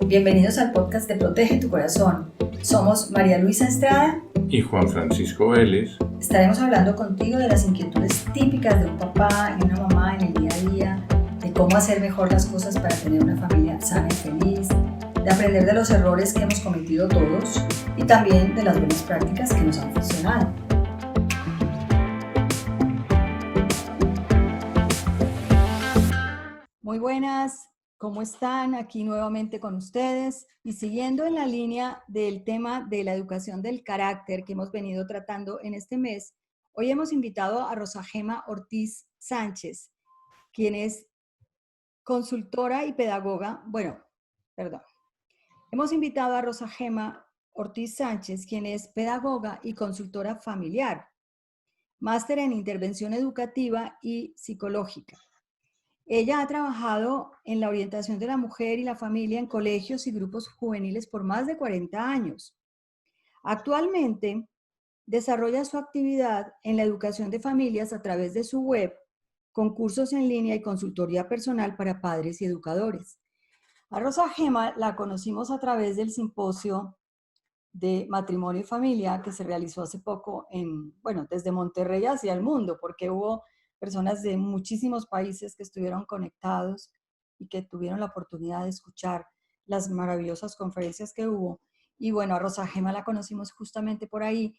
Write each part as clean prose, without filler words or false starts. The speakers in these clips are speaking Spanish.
Bienvenidos al podcast de Protege tu Corazón. Somos María Luisa Estrada y Juan Francisco Vélez. Estaremos hablando contigo de las inquietudes típicas de un papá y una mamá en el día a día, de cómo hacer mejor las cosas para tener una familia sana y feliz, de aprender de los errores que hemos cometido todos y también de las buenas prácticas que nos han funcionado. Muy buenas, ¿cómo están? Aquí nuevamente con ustedes y siguiendo en la línea del tema de la educación del carácter que hemos venido tratando en este mes, hoy hemos invitado a Rosagema Ortiz Sánchez, quien es consultora y pedagoga. Hemos invitado a Rosagema Ortiz Sánchez, quien es pedagoga y consultora familiar, máster en intervención educativa y psicológica. Ella ha trabajado en la orientación de la mujer y la familia en colegios y grupos juveniles por más de 40 años. Actualmente desarrolla su actividad en la educación de familias a través de su web, con cursos en línea y consultoría personal para padres y educadores. A Rosagema la conocimos a través del simposio de matrimonio y familia que se realizó hace poco desde Monterrey hacia el mundo, porque hubo personas de muchísimos países que estuvieron conectados y que tuvieron la oportunidad de escuchar las maravillosas conferencias que hubo. Y bueno, a Rosagema la conocimos justamente por ahí,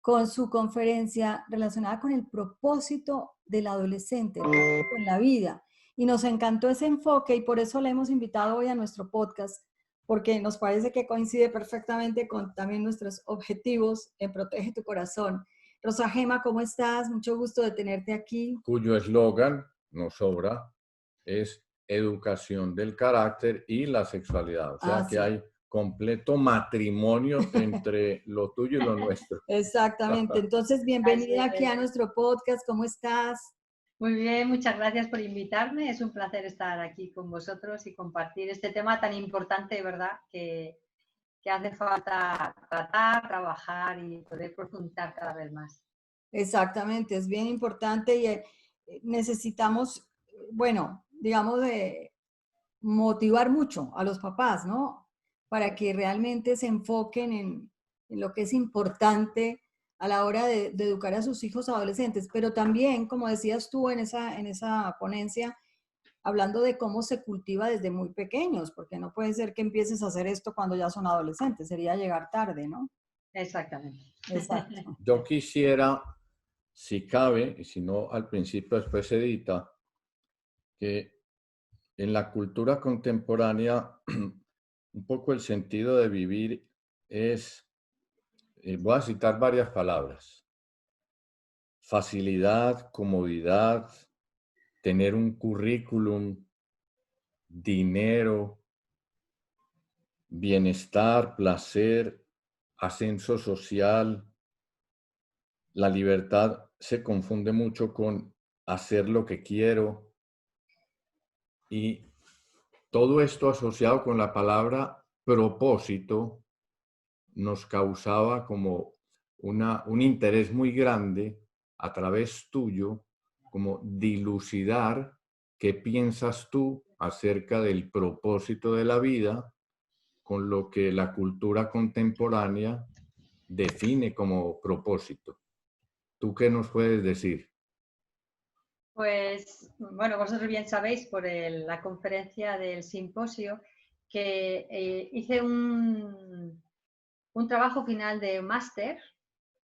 con su conferencia relacionada con el propósito del adolescente, el propósito en la vida. Y nos encantó ese enfoque y por eso la hemos invitado hoy a nuestro podcast, porque nos parece que coincide perfectamente con también nuestros objetivos en Protege tu Corazón. Rosagema, ¿cómo estás? Mucho gusto de tenerte aquí. Cuyo eslogan, no sobra, es educación del carácter y la sexualidad. O sea que sí. hay completo matrimonio entre lo tuyo y lo nuestro. Exactamente. Entonces, bienvenida aquí a nuestro podcast. ¿Cómo estás? Muy bien, muchas gracias por invitarme. Es un placer estar aquí con vosotros y compartir este tema tan importante, ¿verdad? Que hace falta tratar, trabajar y poder profundizar cada vez más. Exactamente, es bien importante y necesitamos, de motivar mucho a los papás, ¿no? Para que realmente se enfoquen en lo que es importante a la hora de educar a sus hijos adolescentes. Pero también, como decías tú en esa ponencia, hablando de cómo se cultiva desde muy pequeños, porque no puede ser que empieces a hacer esto cuando ya son adolescentes, sería llegar tarde, ¿no? Exactamente. Exacto. Yo quisiera, si cabe, y si no al principio después se edita, que en la cultura contemporánea un poco el sentido de vivir es, voy a citar varias palabras: facilidad, comodidad, tener un currículum, dinero, bienestar, placer, ascenso social. La libertad se confunde mucho con hacer lo que quiero, y todo esto asociado con la palabra propósito nos causaba como un interés muy grande a través tuyo, como dilucidar qué piensas tú acerca del propósito de la vida, con lo que la cultura contemporánea define como propósito. ¿Tú qué nos puedes decir? Pues, bueno, vosotros bien sabéis por la conferencia del simposio que hice un trabajo final de máster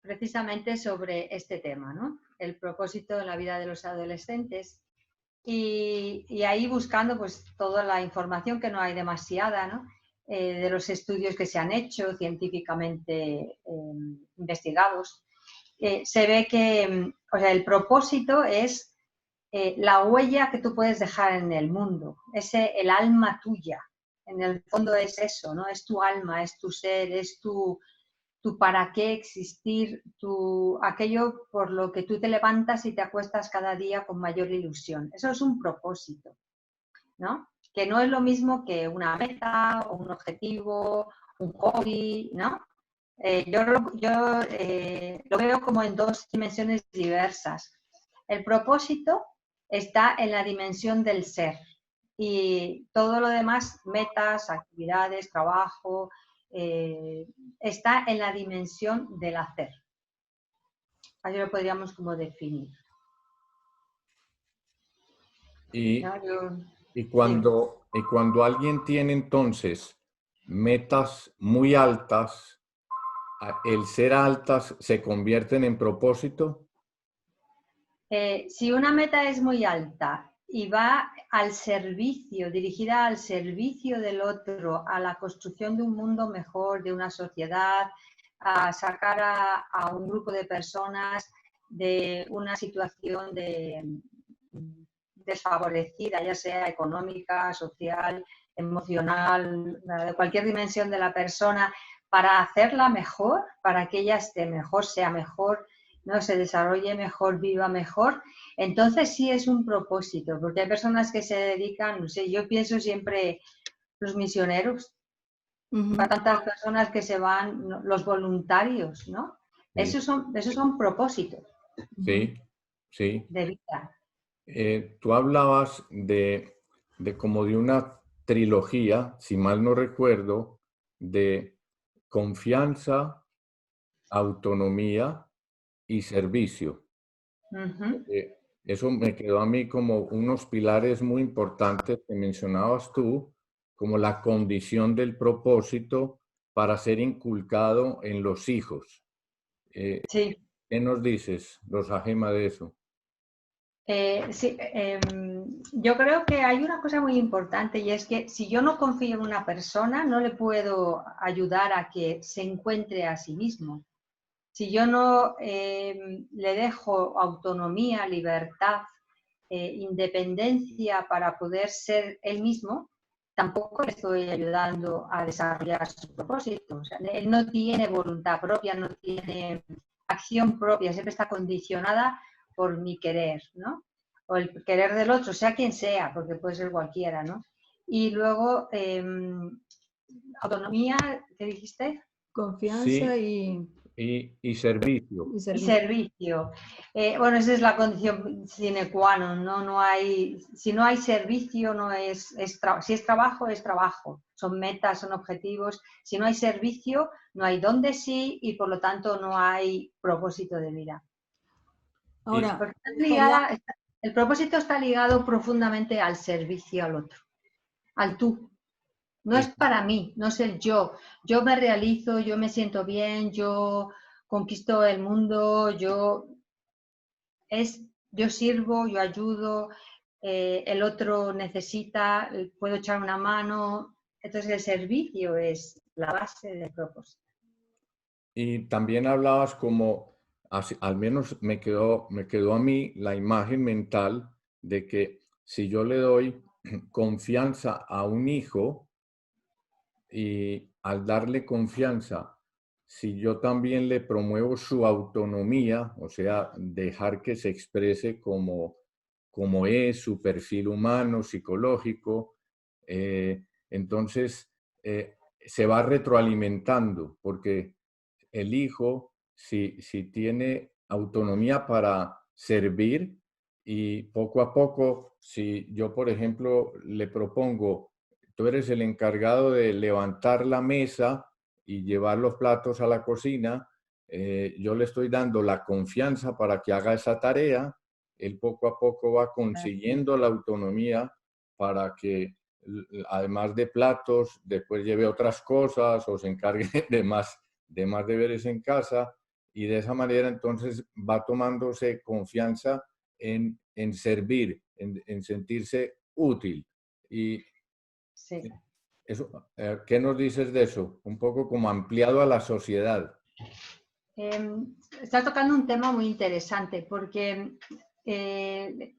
precisamente sobre este tema, ¿no? El propósito en la vida de los adolescentes. Y ahí buscando pues toda la información, que no hay demasiada, ¿no? De los estudios que se han hecho científicamente investigados, se ve que el propósito es la huella que tú puedes dejar en el mundo, el alma tuya. En el fondo es eso, ¿no? Es tu alma, es tu ser, es tu para qué existir, aquello por lo que tú te levantas y te acuestas cada día con mayor ilusión. Eso es un propósito, ¿no? Que no es lo mismo que una meta o un objetivo, un hobby, ¿no? Yo lo veo como en dos dimensiones diversas. El propósito está en la dimensión del ser, y todo lo demás, metas, actividades, trabajo, está en la dimensión del hacer. Así lo podríamos como definir. Y, ¿No? y cuando alguien tiene entonces metas muy altas, ¿el ser altas se convierten en propósito? Si una meta es muy alta y va al servicio, dirigida al servicio del otro, a la construcción de un mundo mejor, de una sociedad, a sacar a un grupo de personas de una situación desfavorecida, ya sea económica, social, emocional, de cualquier dimensión de la persona, para hacerla mejor, para que ella esté mejor, sea mejor, no se desarrolle mejor, viva mejor, entonces sí es un propósito, porque hay personas que se dedican, no sé, yo pienso siempre los misioneros, para tantas personas que se van, los voluntarios, ¿no? Sí. Esos son propósitos Sí, sí. de vida. Tú hablabas de como de una trilogía, si mal no recuerdo, de confianza, autonomía y servicio. Eso me quedó a mí como unos pilares muy importantes que mencionabas tú, como la condición del propósito para ser inculcado en los hijos. Sí. ¿Qué nos dices, Rosa Gemma, de eso? Sí, yo creo que hay una cosa muy importante y es que si yo no confío en una persona, no le puedo ayudar a que se encuentre a sí mismo. Si yo no le dejo autonomía, libertad, independencia para poder ser él mismo, tampoco le estoy ayudando a desarrollar su propósito. O sea, él no tiene voluntad propia, no tiene acción propia, siempre está condicionada por mi querer, ¿no? O el querer del otro, sea quien sea, porque puede ser cualquiera, ¿no? Y luego, autonomía, ¿qué dijiste? Confianza Sí, y servicio. y Y servicio. servicio. Bueno, esa es la condición sine qua non, ¿no? No hay, si no hay servicio, no si es trabajo, es trabajo. Son metas, son objetivos. Si no hay servicio, no hay dónde sí y por lo tanto no hay propósito de vida. Ahora, Porque el propósito está ligado profundamente al servicio al otro, al tú. No es para mí, no es el yo. Yo me realizo, yo me siento bien, yo conquisto el mundo, yo sirvo, yo ayudo, el otro necesita, puedo echar una mano. Entonces el servicio es la base del propósito. Y también hablabas como, al menos me quedó a mí la imagen mental de que si yo le doy confianza a un hijo y al darle confianza, si yo también le promuevo su autonomía, o sea, dejar que se exprese como es, su perfil humano, psicológico, entonces se va retroalimentando, porque el hijo, si tiene autonomía para servir y poco a poco, si yo, por ejemplo, le propongo, tú eres el encargado de levantar la mesa y llevar los platos a la cocina, yo le estoy dando la confianza para que haga esa tarea, él poco a poco va consiguiendo la autonomía para que, además de platos, después lleve otras cosas o se encargue de más deberes en casa, y de esa manera entonces va tomándose confianza en servir, en sentirse útil. Y Sí. eso, ¿qué nos dices de eso? Un poco como ampliado a la sociedad. Está tocando un tema muy interesante porque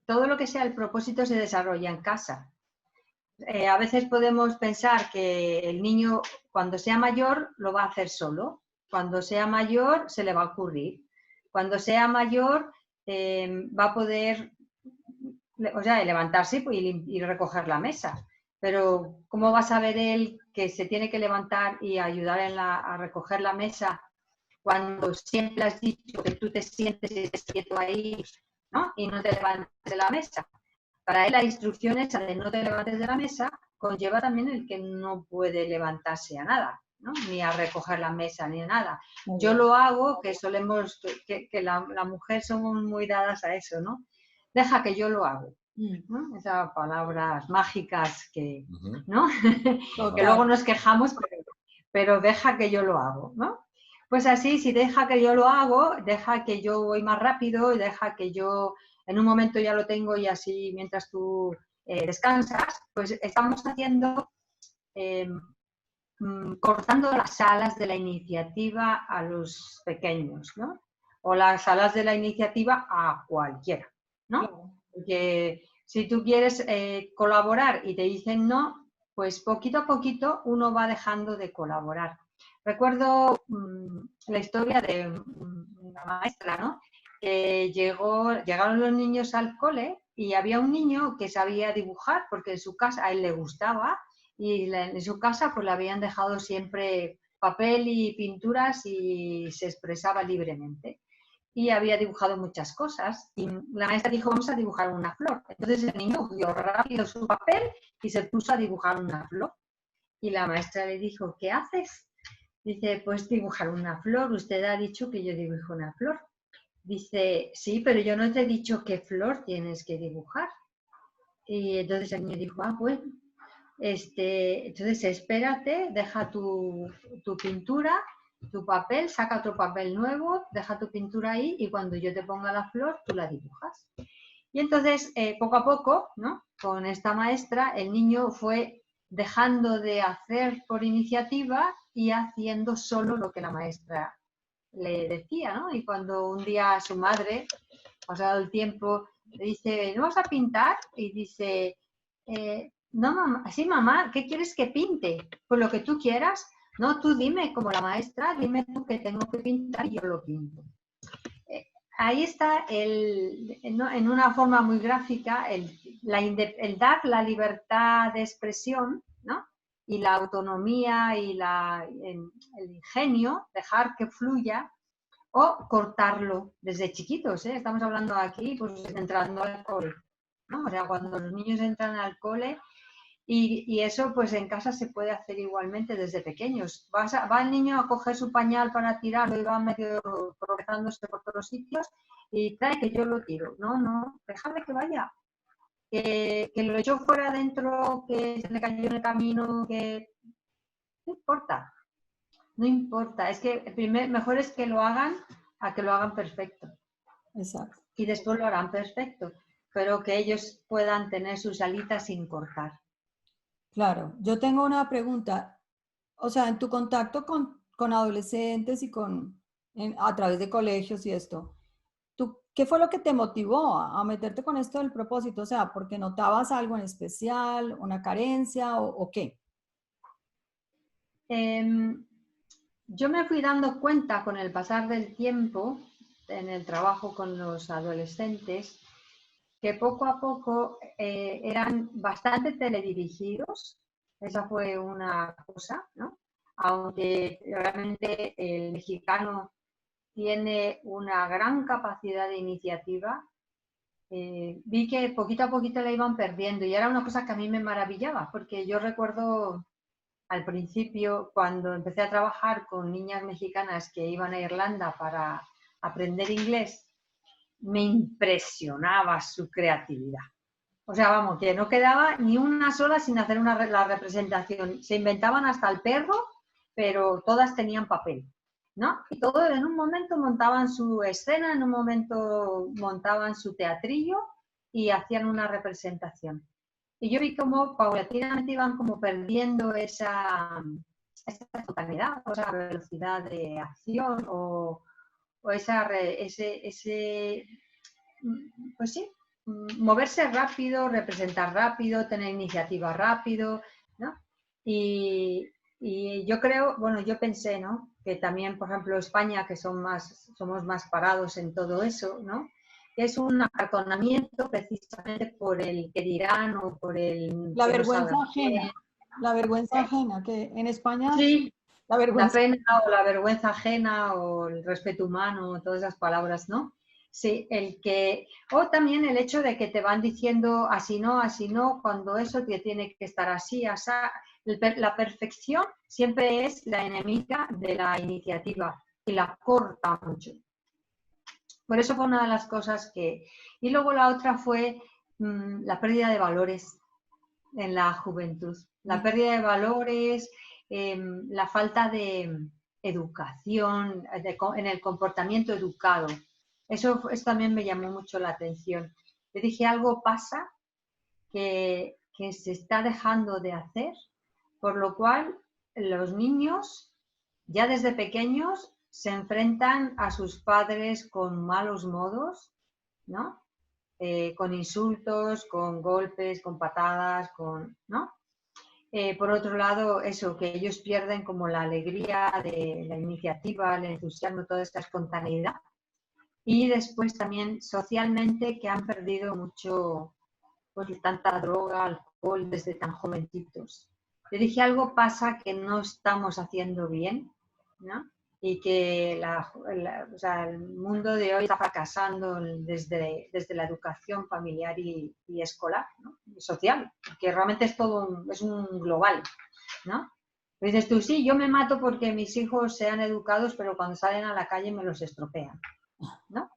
todo lo que sea el propósito se desarrolla en casa. A veces podemos pensar que el niño cuando sea mayor lo va a hacer solo, cuando sea mayor se le va a ocurrir, cuando sea mayor va a poder, o sea, levantarse y recoger la mesa. Pero ¿cómo va a saber él que se tiene que levantar y ayudar a recoger la mesa cuando siempre has dicho que tú te sientes y estés quieto ahí, ¿no? Y no te levantes de la mesa? Para él la instrucción esa de no te levantes de la mesa conlleva también el que no puede levantarse a nada, ¿no? Ni a recoger la mesa, ni a nada. Yo lo hago, que solemos, que la mujer somos muy dadas a eso, ¿no? Deja que yo lo hago, ¿no? Esas palabras mágicas que, ¿no? Que luego nos quejamos, pero deja que yo lo hago, ¿no? Pues así, si deja que yo lo hago, deja que yo voy más rápido y deja que yo en un momento ya lo tengo y así mientras tú descansas, pues estamos haciendo, cortando las alas de la iniciativa a los pequeños, ¿no? O las alas de la iniciativa a cualquiera, ¿no? Claro. Porque si tú quieres colaborar y te dicen no, pues poquito a poquito uno va dejando de colaborar. Recuerdo la historia de una maestra, ¿no? Que llegaron los niños al cole y había un niño que sabía dibujar porque en su casa a él le gustaba y en su casa pues le habían dejado siempre papel y pinturas y se expresaba libremente. Y había dibujado muchas cosas y la maestra dijo, vamos a dibujar una flor. Entonces el niño cogió rápido su papel y se puso a dibujar una flor. Y la maestra le dijo, ¿qué haces? Dice, pues dibujar una flor. Usted ha dicho que yo dibujo una flor. Dice, sí, pero yo no te he dicho qué flor tienes que dibujar. Y entonces el niño dijo, bueno, entonces espérate, deja tu pintura, tu papel, saca otro papel nuevo, deja tu pintura ahí y cuando yo te ponga la flor, tú la dibujas. Y entonces, poco a poco, ¿no? Con esta maestra, el niño fue dejando de hacer por iniciativa y haciendo solo lo que la maestra le decía, ¿no? Y cuando un día su madre, pasado el tiempo, le dice, ¿no vas a pintar? Y dice, no, mamá, sí, mamá, ¿qué quieres que pinte? Pues lo que tú quieras. No, tú dime, como la maestra, dime tú que tengo que pintar y yo lo pinto. Ahí está, en una forma muy gráfica, el dar la libertad de expresión, ¿no? Y la autonomía y el ingenio, dejar que fluya, o cortarlo desde chiquitos, ¿eh? Estamos hablando aquí, pues entrando al cole, ¿no? O sea, cuando los niños entran al cole, y eso pues en casa se puede hacer igualmente desde pequeños. Va el niño a coger su pañal para tirarlo y va medio tropezándose por todos los sitios y trae que yo lo tiro. No, déjame que vaya. Que lo echó fuera adentro, que se le cayó en el camino, que no importa. No importa, es que mejor es que lo hagan a que lo hagan perfecto. Exacto. Y después lo harán perfecto, pero que ellos puedan tener sus alitas sin cortar. Claro, yo tengo una pregunta. O sea, en tu contacto con adolescentes y a través de colegios y esto, ¿qué fue lo que te motivó a meterte con esto del propósito? O sea, ¿porque notabas algo en especial, una carencia o qué? Yo me fui dando cuenta con el pasar del tiempo en el trabajo con los adolescentes que poco a poco eran bastante teledirigidos. Esa fue una cosa, ¿no? Aunque realmente el mexicano tiene una gran capacidad de iniciativa, vi que poquito a poquito la iban perdiendo y era una cosa que a mí me maravillaba, porque yo recuerdo al principio, cuando empecé a trabajar con niñas mexicanas que iban a Irlanda para aprender inglés, me impresionaba su creatividad. O sea, vamos, que no quedaba ni una sola sin hacer la representación. Se inventaban hasta el perro, pero todas tenían papel, ¿no? Y todo en un momento montaban su escena, en un momento montaban su teatrillo y hacían una representación. Y yo vi como paulatinamente iban como perdiendo esa espontaneidad, o esa velocidad de acción o ese, pues sí, moverse rápido, representar rápido, tener iniciativa rápido, ¿no? Y yo creo, bueno, yo pensé, ¿no? Que también, por ejemplo, España, que somos más parados en todo eso, ¿no? Es un acartonamiento precisamente por el que dirán o por el... La vergüenza ajena. La vergüenza ajena, que en España... Sí, la pena o la vergüenza ajena o el respeto humano, todas esas palabras, ¿no? Sí, o también el hecho de que te van diciendo así no, cuando eso te tiene que estar así, así. La perfección siempre es la enemiga de la iniciativa y la corta mucho. Por eso fue una de las cosas que... Y luego la otra fue la pérdida de valores en la juventud. La pérdida de valores, la falta de educación, en el comportamiento educado. Eso también me llamó mucho la atención. Yo dije, algo pasa que se está dejando de hacer, por lo cual los niños ya desde pequeños se enfrentan a sus padres con malos modos, ¿no? Con insultos, con golpes, con patadas, ¿no? Por otro lado, eso, que ellos pierden como la alegría de la iniciativa, el entusiasmo, toda esta espontaneidad. Y después también socialmente que han perdido mucho, pues tanta droga, alcohol desde tan jovencitos. Yo dije, algo pasa que no estamos haciendo bien, ¿no? Y que o sea, el mundo de hoy está fracasando desde la educación familiar y escolar, ¿no? Y social, porque realmente es todo es un global, ¿no? Dices tú, sí, yo me mato porque mis hijos sean educados, pero cuando salen a la calle me los estropean, ¿no?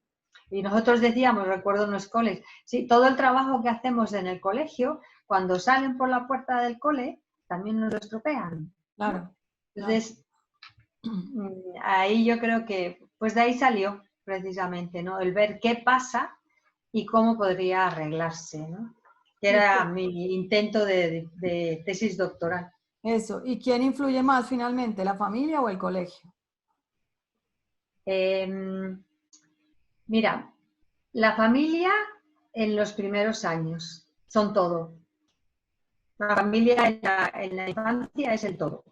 Y nosotros decíamos, recuerdo en los coles, sí, todo el trabajo que hacemos en el colegio, cuando salen por la puerta del cole, también nos lo estropean. Claro. Entonces, ahí yo creo que, pues de ahí salió precisamente, ¿no? El ver qué pasa y cómo podría arreglarse, ¿no? Que era mi intento de tesis doctoral. Eso. ¿Y quién influye más finalmente, la familia o el colegio? Mira, la familia en los primeros años son todo. La familia en la infancia es el todo.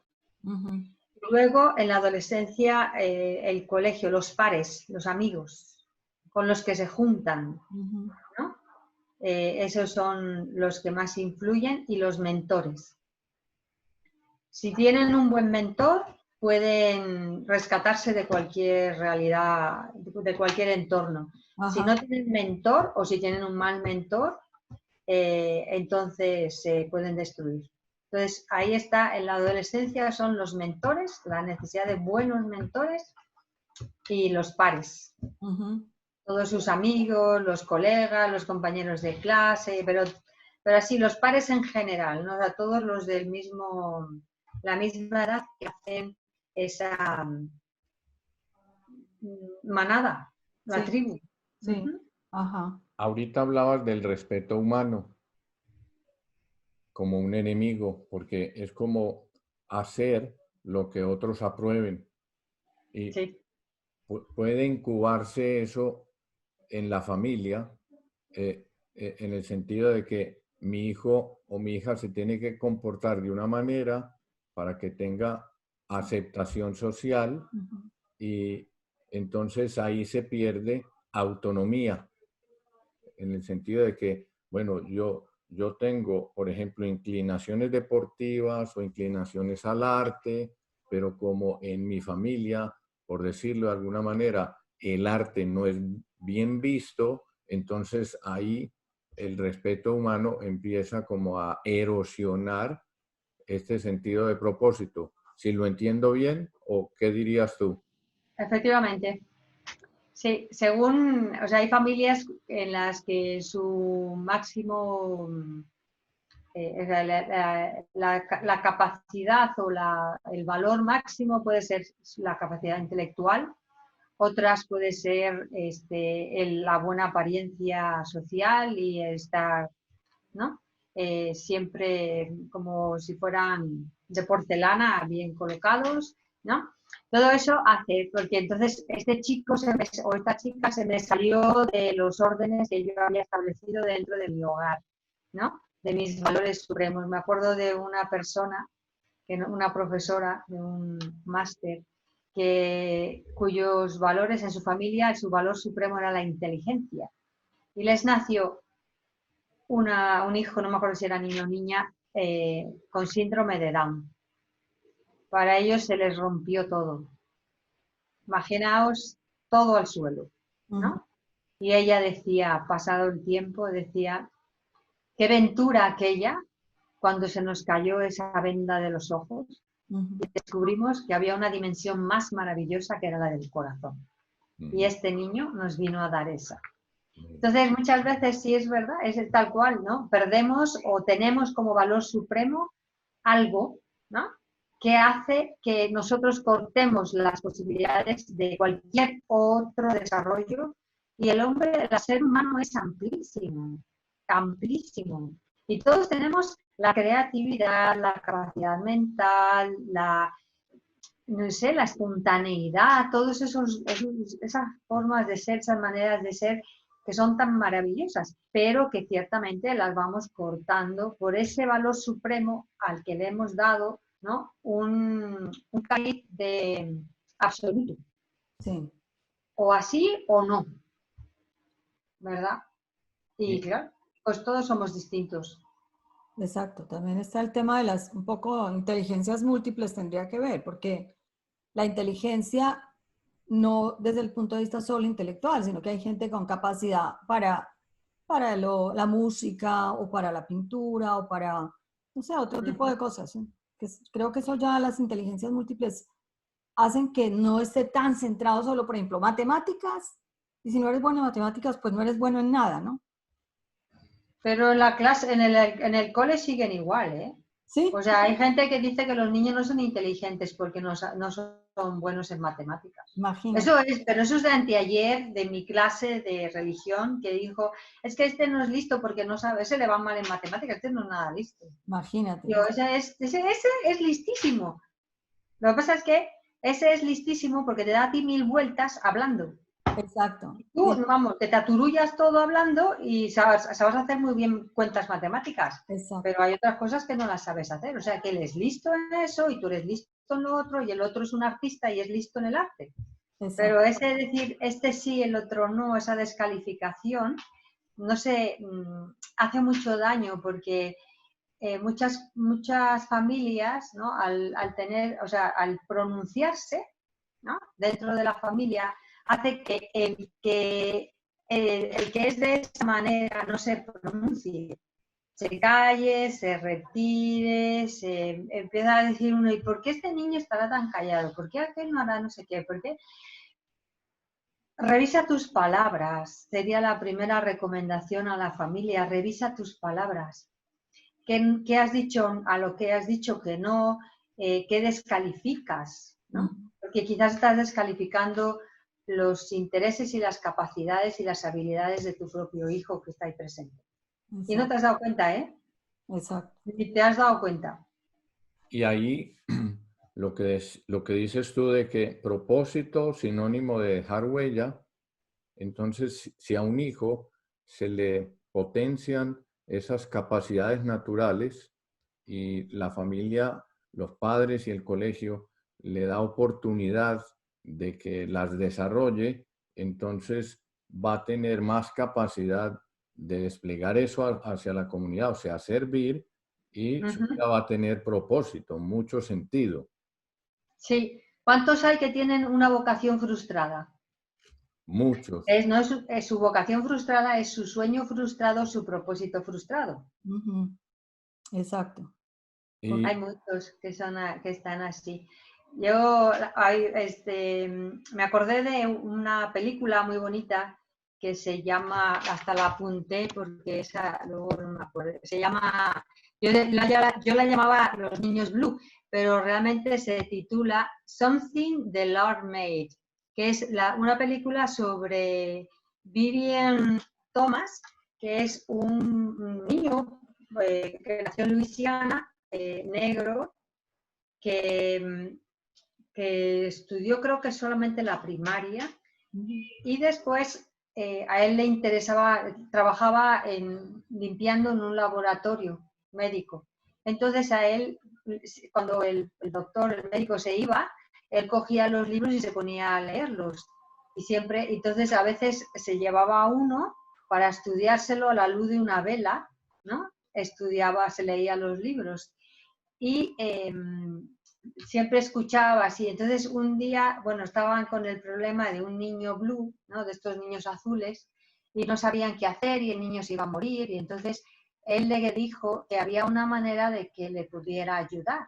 Luego, en la adolescencia, el colegio, los pares, los amigos con los que se juntan, ¿no? Esos son los que más influyen y los mentores. Si tienen un buen mentor, pueden rescatarse de cualquier realidad, de cualquier entorno. Ajá. Si no tienen mentor o si tienen un mal mentor, entonces se pueden destruir. Entonces, ahí está, en la adolescencia son los mentores, la necesidad de buenos mentores y los pares. Todos sus amigos, los colegas, los compañeros de clase, pero así los pares en general, ¿no? O sea, todos los del la misma edad que hacen esa manada, la tribu. Sí. Ajá. Ahorita hablabas del respeto humano como un enemigo, porque es como hacer lo que otros aprueben. Y puede incubarse eso en la familia, en el sentido de que mi hijo o mi hija se tiene que comportar de una manera para que tenga aceptación social y entonces ahí se pierde autonomía, en el sentido de que, bueno, yo tengo, por ejemplo, inclinaciones deportivas o inclinaciones al arte, pero como en mi familia, por decirlo de alguna manera, el arte no es bien visto, entonces ahí el respeto humano empieza como a erosionar este sentido de propósito. Si lo entiendo bien, ¿o qué dirías tú? Efectivamente. Sí, según, o sea, hay familias en las que su máximo, la capacidad o el valor máximo puede ser la capacidad intelectual, otras puede ser la buena apariencia social y estar, ¿no? Siempre como si fueran de porcelana, bien colocados, ¿no? Todo eso hace, porque entonces este chico o esta chica se me salió de los órdenes que yo había establecido dentro de mi hogar, ¿no? De mis valores supremos. Me acuerdo de una persona, una profesora de un máster, cuyos valores en su familia, su valor supremo era la inteligencia. Y les nació un hijo, no me acuerdo si era niño o niña, con síndrome de Down. Para ellos se les rompió todo. Imaginaos todo al suelo, ¿no? Y ella decía, pasado el tiempo, decía, qué ventura aquella cuando se nos cayó esa venda de los ojos Ujú. y descubrimos que había una dimensión más maravillosa que era la del corazón. Y este niño nos vino a dar esa. Entonces, muchas veces sí es verdad, es tal cual, ¿no? Perdemos o tenemos como valor supremo algo, ¿no? Que hace que nosotros cortemos las posibilidades de cualquier otro desarrollo. Y el hombre, el ser humano es amplísimo, amplísimo. Y todos tenemos la creatividad, la capacidad mental, no sé, la espontaneidad, todas esas formas de ser, esas maneras de ser que son tan maravillosas, pero que ciertamente las vamos cortando por ese valor supremo al que le hemos dado, ¿no? un cariz de absoluto, Sí, o así o no, ¿verdad? Y Y, claro, pues todos somos distintos. exacto. También está el tema de las un poco inteligencias múltiples tendría que ver, porque la inteligencia no desde el punto de vista solo intelectual, sino que hay gente con capacidad para la música o para la pintura o para, no sé, otro tipo de cosas. ¿Sí? Creo que eso ya las inteligencias múltiples hacen que no esté tan centrado solo, por ejemplo, matemáticas, y si no eres bueno en matemáticas, pues no eres bueno en nada, ¿no? Pero en la clase, en el cole siguen igual, ¿eh? O Sí, sea, hay gente que dice que los niños no son inteligentes porque no son buenos en matemáticas. imagínate, Eso es, pero eso es de anteayer, de mi clase de religión, que dijo, es que este no es listo porque no sabe, ese le va mal en matemáticas, este no es nada listo. imagínate. Yo, ese es listísimo. Lo que pasa es que ese es listísimo porque te da a ti 1000 vueltas hablando. Exacto. Tú, vamos, que te aturullas todo hablando y sabes hacer muy bien cuentas matemáticas, Exacto, pero hay otras cosas que no las sabes hacer. O sea, que él es listo en eso y tú eres listo en lo otro y el otro es un artista y es listo en el arte. Pero exacto. ese decir, este sí, el otro no, esa descalificación, no sé, hace mucho daño porque muchas familias, ¿no? Al tener, o sea, al pronunciarse, ¿no? Dentro de la familia, hace que el que es de esa manera no se pronuncie, se calle, se retire, se empieza a decir uno, ¿y por qué este niño estará tan callado? ¿Por qué aquel no hará no sé qué? ¿Por qué? Revisa tus palabras, sería la primera recomendación a la familia, revisa tus palabras. ¿Qué has dicho a lo que has dicho que no? ¿Qué descalificas? ¿No? Porque quizás estás descalificando los intereses y las capacidades y las habilidades de tu propio hijo que está ahí presente. Y no te Exacto, has dado cuenta, ¿eh? exacto. Ni te has dado cuenta. y ahí lo que dices tú de que propósito, sinónimo de dejar huella, entonces si a un hijo se le potencian esas capacidades naturales y la familia, los padres y el colegio le da oportunidad de que las desarrolle, entonces va a tener más capacidad de desplegar eso hacia la comunidad, o sea, servir, y su vida va a tener propósito, mucho sentido. Sí. ¿Cuántos hay que tienen una vocación frustrada? Muchos. No es su vocación frustrada, es su sueño frustrado, su propósito frustrado. Ujú, exacto. Y Hay muchos que están así. Yo me acordé de una película muy bonita que se llama, hasta la apunté porque esa luego no me acuerdo, se llama, yo la llamaba Los Niños Blue, pero realmente se titula Something the Lord Made, que es una película sobre Vivian Thomas, que es un niño que nació en Luisiana, negro, que, que estudió creo que solamente la primaria y después a él le interesaba, trabajaba limpiando en un laboratorio médico. Entonces a él, cuando el doctor, el médico se iba, él cogía los libros y se ponía a leerlos. Y siempre, entonces a veces se llevaba uno para estudiárselo a la luz de una vela, ¿no? Estudiaba, se leía los libros. Y siempre escuchaba así. Entonces un día, bueno, estaban con el problema de un niño blue, ¿no? De estos niños azules, y no sabían qué hacer y el niño se iba a morir y entonces él le dijo que había una manera de que le pudiera ayudar.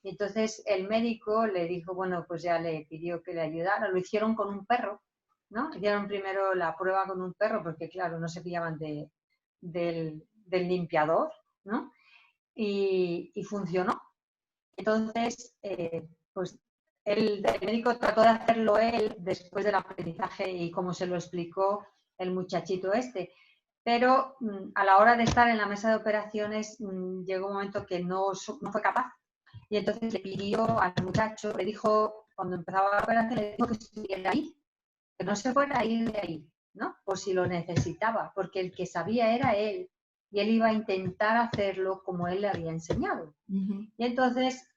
Y entonces el médico le dijo, bueno, pues ya le pidió que le ayudara, lo hicieron con un perro, ¿no? Hicieron primero la prueba con un perro porque claro, no se fiaban del limpiador, ¿no? Y funcionó. Entonces, pues el médico trató de hacerlo él después del aprendizaje y como se lo explicó el muchachito este. Pero a la hora de estar en la mesa de operaciones llegó un momento que no fue capaz. Y entonces le pidió al muchacho, le dijo, cuando empezaba la operación, le dijo que estuviera ahí, que no se fuera a ir de ahí, ¿no? Por si lo necesitaba, porque el que sabía era él y él iba a intentar hacerlo como él le había enseñado. Ujú. Y entonces,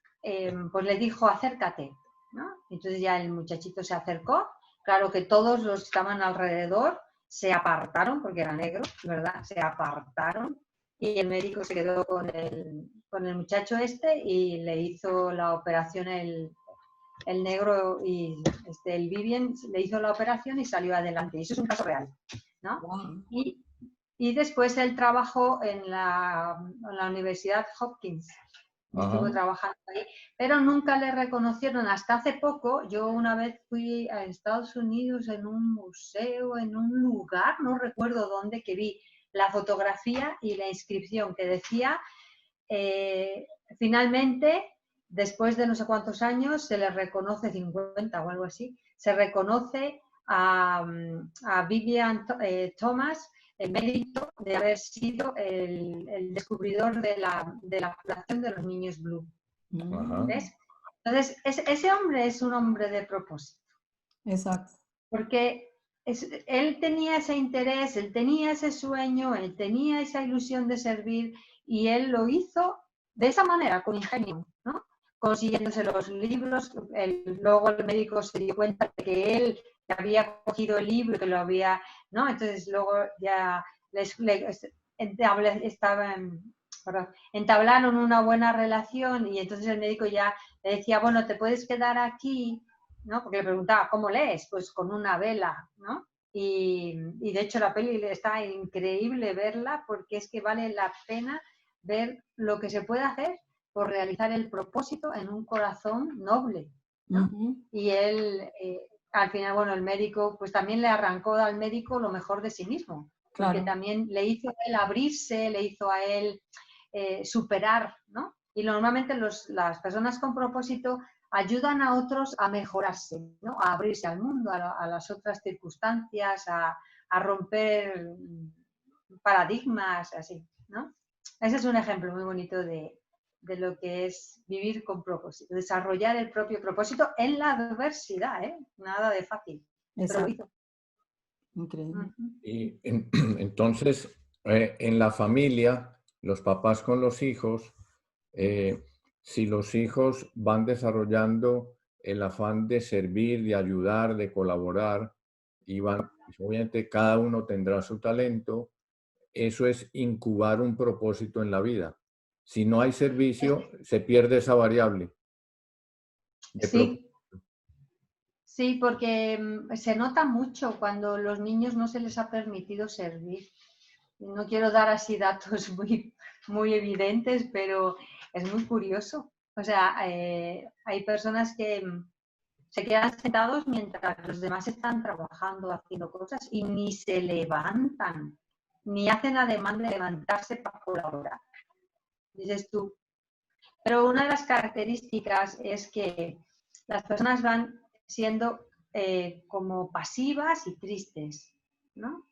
pues le dijo, acércate, ¿no? Entonces ya el muchachito se acercó, claro que todos los que estaban alrededor se apartaron, porque era negro, ¿verdad? Se apartaron y el médico se quedó con el muchacho este y le hizo la operación el negro y el Vivian le hizo la operación y salió adelante. Y eso es un caso real, ¿no? Wow. Y después él trabajó en la Universidad Hopkins. Estuvo Ajá. trabajando ahí, pero nunca le reconocieron. Hasta hace poco, yo una vez fui a Estados Unidos en un museo, en un lugar, no recuerdo dónde, que vi la fotografía y la inscripción que decía, finalmente, después de no sé cuántos años, se le reconoce, 50 o algo así, se reconoce a Vivian Thomas el mérito de haber sido el descubridor de la curación de los niños Blue. Ajá. ¿Ves? Entonces, ese hombre es un hombre de propósito. Exacto. Porque él tenía ese interés, él tenía ese sueño, él tenía esa ilusión de servir y él lo hizo de esa manera, con ingenio, ¿no? Consiguiéndose los libros. Luego el médico se dio cuenta de que él había cogido el libro, que lo había, ¿no? Entonces luego ya entablaron una buena relación y entonces el médico ya le decía, bueno, te puedes quedar aquí, ¿no? Porque le preguntaba, ¿cómo lees? Pues con una vela, ¿no? Y de hecho la peli está increíble verla porque es que vale la pena ver lo que se puede hacer por realizar el propósito en un corazón noble, ¿no? Ujú. Y él, al final, bueno, el médico, pues también le arrancó al médico lo mejor de sí mismo, porque Claro. también le hizo a él abrirse, le hizo a él superar, ¿no? Y normalmente las personas con propósito ayudan a otros a mejorarse, ¿no? A abrirse al mundo, a las otras circunstancias, a romper paradigmas, así, ¿no? Ese es un ejemplo muy bonito de lo que es vivir con propósito, desarrollar el propio propósito en la adversidad, ¿eh? Nada de fácil, pero lo Exacto. hizo. Increíble. Uh-huh. Y entonces, en la familia, los papás con los hijos, si los hijos van desarrollando el afán de servir, de ayudar, de colaborar, y van, pues, obviamente cada uno tendrá su talento, eso es incubar un propósito en la vida. Si no hay servicio, se pierde esa variable de propósito. Sí, sí, porque se nota mucho cuando los niños no se les ha permitido servir. No quiero dar así datos muy evidentes, pero es muy curioso. O sea, hay personas que se quedan sentados mientras los demás están trabajando, haciendo cosas y ni se levantan, ni hacen ademán de levantarse para colaborar. Dices tú. Pero una de las características es que las personas van siendo como pasivas y tristes, ¿no?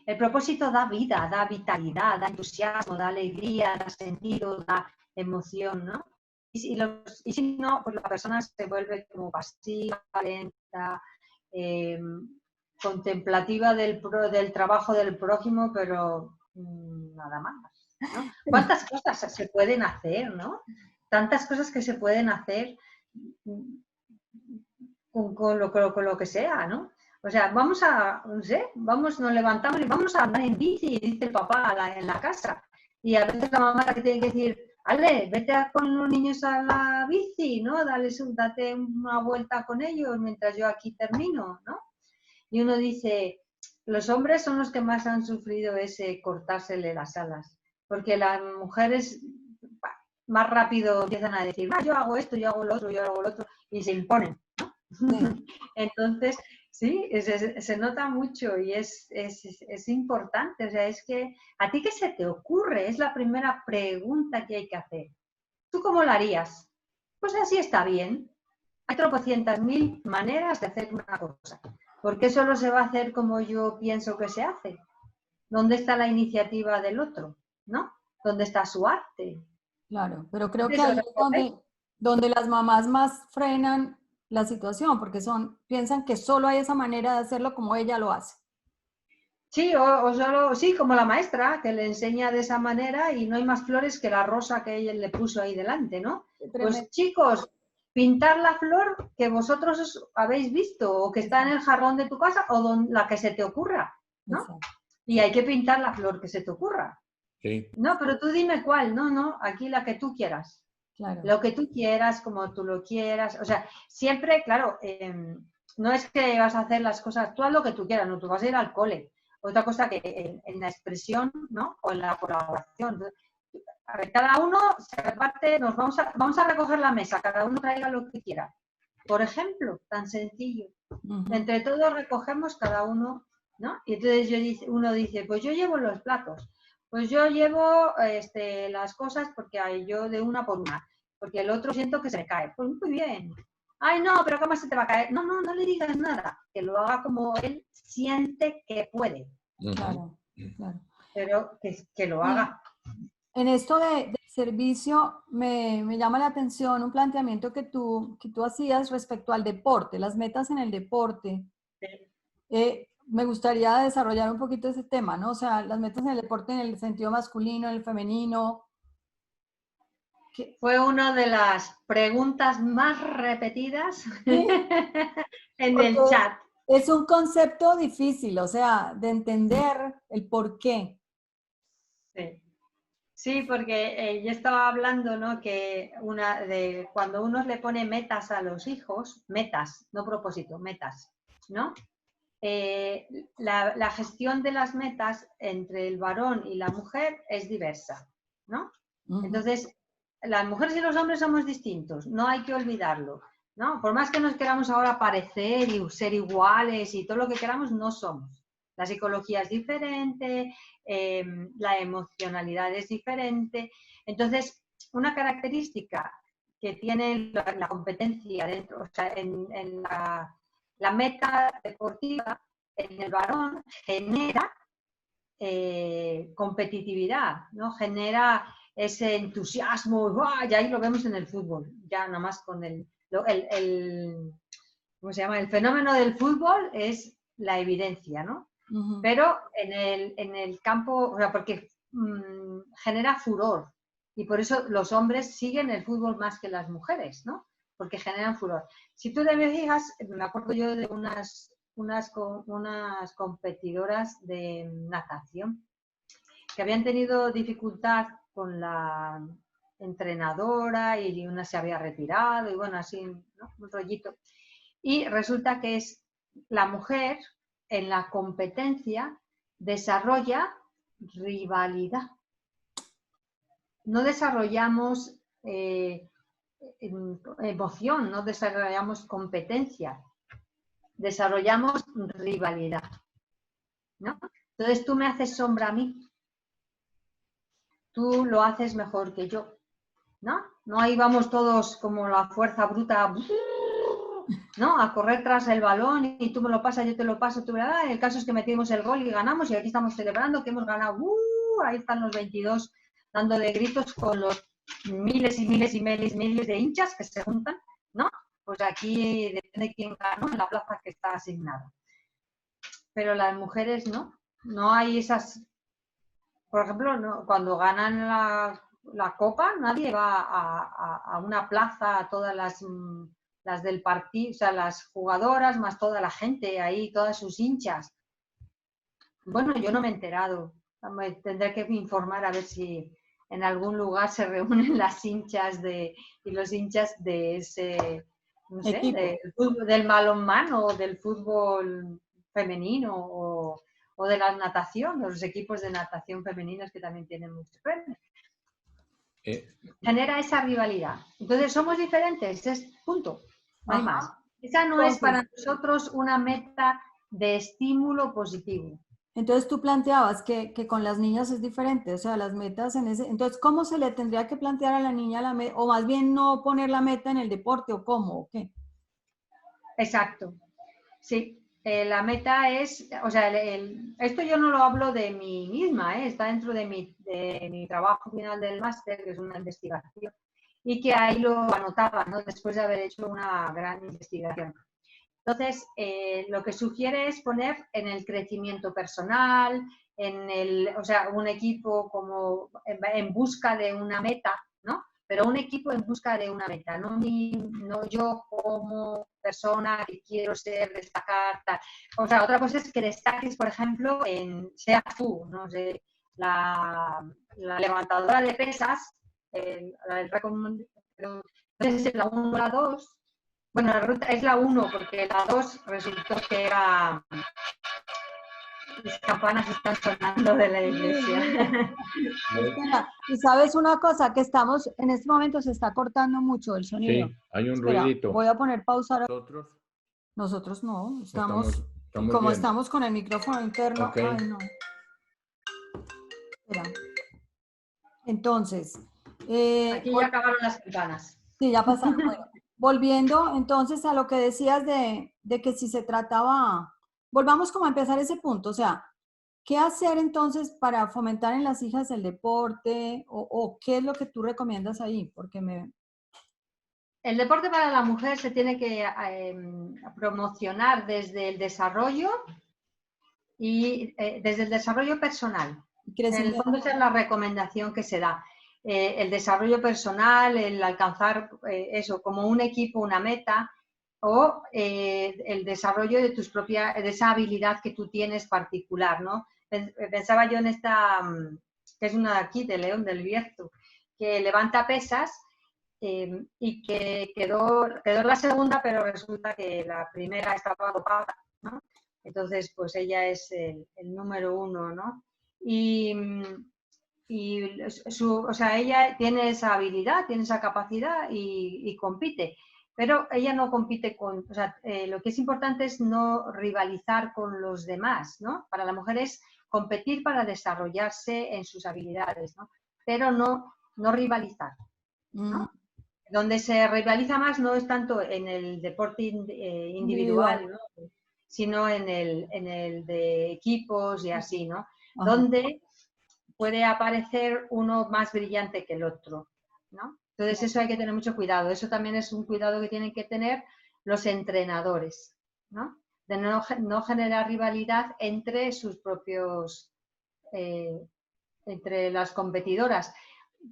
El propósito da vida, da vitalidad, da entusiasmo, da alegría, da sentido, da emoción, ¿no? Y si no, pues la persona se vuelve como pasiva, lenta, contemplativa del trabajo del prójimo, pero nada más, ¿no? ¿Cuántas cosas se pueden hacer, ¿no? Tantas cosas que se pueden hacer con lo que sea, ¿no? O sea, vamos a, no sé, nos levantamos y vamos a andar en bici, dice el papá en la casa. Y a veces la mamá que tiene que decir, Ale, vete con los niños a la bici, ¿no? Date una vuelta con ellos mientras yo aquí termino, ¿no? Y uno dice, los hombres son los que más han sufrido ese cortársele las alas, porque las mujeres más rápido empiezan a decir, yo hago esto, yo hago lo otro, yo hago lo otro, y se imponen, ¿no? Sí. Entonces, sí, se nota mucho y es importante. O sea, es que, ¿a ti qué se te ocurre? Es la primera pregunta que hay que hacer. ¿Tú cómo lo harías? Pues así está bien. Hay tropocientas mil maneras de hacer una cosa. ¿Por qué solo se va a hacer como yo pienso que se hace? ¿Dónde está la iniciativa del otro? ¿No? ¿Dónde está su arte? Claro, pero creo que Eso, ahí es donde las mamás más frenan la situación, porque piensan que solo hay esa manera de hacerlo como ella lo hace. sí, o solo, sí, como la maestra, que le enseña de esa manera y no hay más flores que la rosa que ella le puso ahí delante, ¿no? Pues chicos, pintar la flor que vosotros habéis visto o que está en el jarrón de tu casa o la que se te ocurra, ¿no? Exacto. Y hay que pintar la flor que se te ocurra. Sí. No, pero tú dime cuál, no, aquí la que tú quieras. Claro. Lo que tú quieras, como tú lo quieras. O sea, siempre, claro, no es que vas a hacer las cosas, tú haz lo que tú quieras, no, tú vas a ir al cole. Otra cosa que en la expresión, ¿no? O en la colaboración. A ver, cada uno se reparte, vamos a recoger la mesa, cada uno traiga lo que quiera. Por ejemplo, tan sencillo. Entre todos recogemos cada uno, ¿no? Y entonces uno dice, pues yo llevo los platos, pues yo llevo las cosas porque yo de una por una, porque el otro siento que se me cae. Pues muy bien. Ay, no, pero ¿cómo se te va a caer? No le digas nada, que lo haga como él siente que puede. Claro, claro. Pero que lo haga. En esto del servicio me llama la atención un planteamiento que tú hacías respecto al deporte, las metas en el deporte. Sí. Me gustaría desarrollar un poquito ese tema, ¿no? O sea, las metas en el deporte en el sentido masculino, en el femenino. Fue una de las preguntas más repetidas en el Porque chat. es un concepto difícil, o sea, de entender el por qué. Sí. Sí, porque yo estaba hablando, ¿no? Que cuando uno le pone metas a los hijos, metas, no propósito, metas, ¿no? La gestión de las metas entre el varón y la mujer es diversa, ¿no? Entonces, las mujeres y los hombres somos distintos, no hay que olvidarlo, ¿no? Por más que nos queramos ahora parecer y ser iguales y todo lo que queramos, no somos. La psicología es diferente, la emocionalidad es diferente. Entonces, una característica que tiene la competencia dentro, o sea, en la meta deportiva en el varón genera competitividad, ¿no? Genera ese entusiasmo, ¡guau! Y ahí lo vemos en el fútbol, ya nada más con ¿cómo se llama? El fenómeno del fútbol es la evidencia, ¿no? Pero en el campo, o sea, porque genera furor y por eso los hombres siguen el fútbol más que las mujeres, ¿no? Porque generan furor. Si tú te fijas, me acuerdo yo de unas competidoras de natación que habían tenido dificultad con la entrenadora y una se había retirado y bueno, así, ¿no? Un rollito. Y resulta que es la mujer en la competencia desarrolla rivalidad. No desarrollamos emoción, no desarrollamos competencia, desarrollamos rivalidad, ¿no? Entonces tú me haces sombra a mí, tú lo haces mejor que yo, ¿no? No ahí vamos todos como la fuerza bruta, ¿no? A correr tras el balón y tú me lo pasas, yo te lo paso, el caso es que metimos el gol y ganamos y aquí estamos celebrando que hemos ganado, ahí están los 22 dándole gritos con los miles y miles y miles de hinchas que se juntan, ¿no? Pues aquí depende de quién ganó en la plaza que está asignada. Pero las mujeres no hay esas, por ejemplo, no, cuando ganan la copa nadie va a una plaza a todas las del partido, o sea, las jugadoras más toda la gente ahí, todas sus hinchas. Bueno, yo no me he enterado, me tendré que informar a ver si en algún lugar se reúnen las hinchas y los hinchas de ese, no sé, del balonmano o del fútbol femenino o de la natación, los equipos de natación femeninos que también tienen muchos premios. Genera esa rivalidad. Entonces, somos diferentes, es punto, no hay más. Esa no es para nosotros una meta de estímulo positivo. Entonces tú planteabas que con las niñas es diferente, o sea, las metas en ese... Entonces, ¿cómo se le tendría que plantear a la niña la meta? O más bien no poner la meta en el deporte, ¿o cómo? ¿O qué? Exacto. Sí, la meta es, o sea, esto yo no lo hablo de mí misma, está dentro de mi trabajo final del máster, que es una investigación, y que ahí lo anotaba, ¿no? Después de haber hecho una gran investigación. Entonces, lo que sugiere es poner en el crecimiento personal, o sea, un equipo como en busca de una meta, ¿no? Pero un equipo en busca de una meta, no yo como persona que quiero ser, destacar, tal. O sea, otra cosa es que destaques, por ejemplo, seas tú, no sé, la levantadora de pesas, entonces la 1 o la 2. Bueno, la ruta es la 1 porque la 2 resultó que era... Las campanas están sonando de la iglesia. Espera, y sabes una cosa, que estamos, en este momento se está cortando mucho el sonido. Sí, hay un Espera, ruidito. voy a poner pausa. ¿Nosotros? Nosotros no, Estamos como bien. estamos con el micrófono interno, Okay. ay no. Espera. Entonces, Aquí ya acabaron las campanas. sí, ya pasaron. Bueno, volviendo entonces a lo que decías de que si se trataba, volvamos como a empezar ese punto, o sea, ¿qué hacer entonces para fomentar en las hijas el deporte o qué es lo que tú recomiendas ahí? Porque El deporte para la mujer se tiene que promocionar desde el desarrollo y desde el desarrollo personal. En el fondo esa es la recomendación que se da. El desarrollo personal, el alcanzar eso como un equipo, una meta, o el desarrollo de de esa habilidad que tú tienes particular, ¿no? Pensaba yo en esta, que es una de aquí, de León del Bierzo, que levanta pesas y que quedó la segunda, pero resulta que la primera estaba dopada, ¿no? Entonces, pues ella es el número 1, ¿no? O sea, ella tiene esa habilidad, tiene esa capacidad y compite. Pero ella no compite o sea, lo que es importante es no rivalizar con los demás, ¿no? Para la mujer es competir para desarrollarse en sus habilidades, ¿no? Pero no rivalizar, ¿no? Donde se rivaliza más no es tanto en el deporte individual, ¿no? Sino en el de equipos y así, ¿no? Ajá. Donde puede aparecer uno más brillante que el otro, ¿no? Entonces eso hay que tener mucho cuidado. Eso también es un cuidado que tienen que tener los entrenadores, ¿no? De no generar rivalidad entre sus propios, entre las competidoras.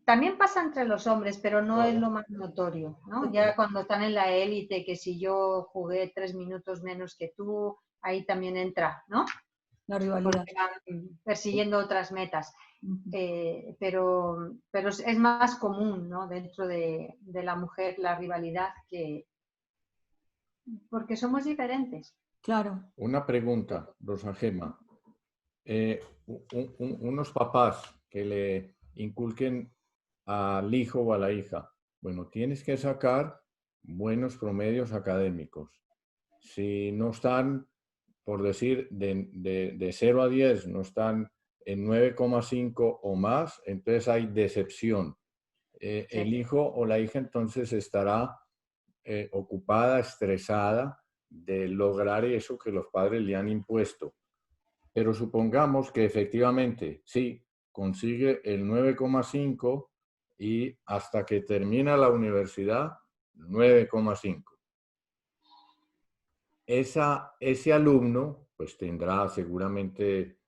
También pasa entre los hombres, pero no es lo más notorio, ¿no? Ya cuando están en la élite, que si yo jugué 3 minutos menos que tú, ahí también entra, ¿no? La rivalidad. Porque van persiguiendo otras metas. Pero es más común, ¿no? Dentro de la mujer la rivalidad porque somos diferentes. Claro. Una pregunta, Rosa Gemma. Unos papás que le inculquen al hijo o a la hija, bueno, tienes que sacar buenos promedios académicos. Si no están, por decir, de 0 a 10, no están en 9,5 o más, entonces hay decepción. Sí. El hijo o la hija entonces estará ocupada, estresada de lograr eso que los padres le han impuesto. Pero supongamos que efectivamente, sí, consigue el 9,5 y hasta que termina la universidad, 9,5. Ese alumno pues tendrá seguramente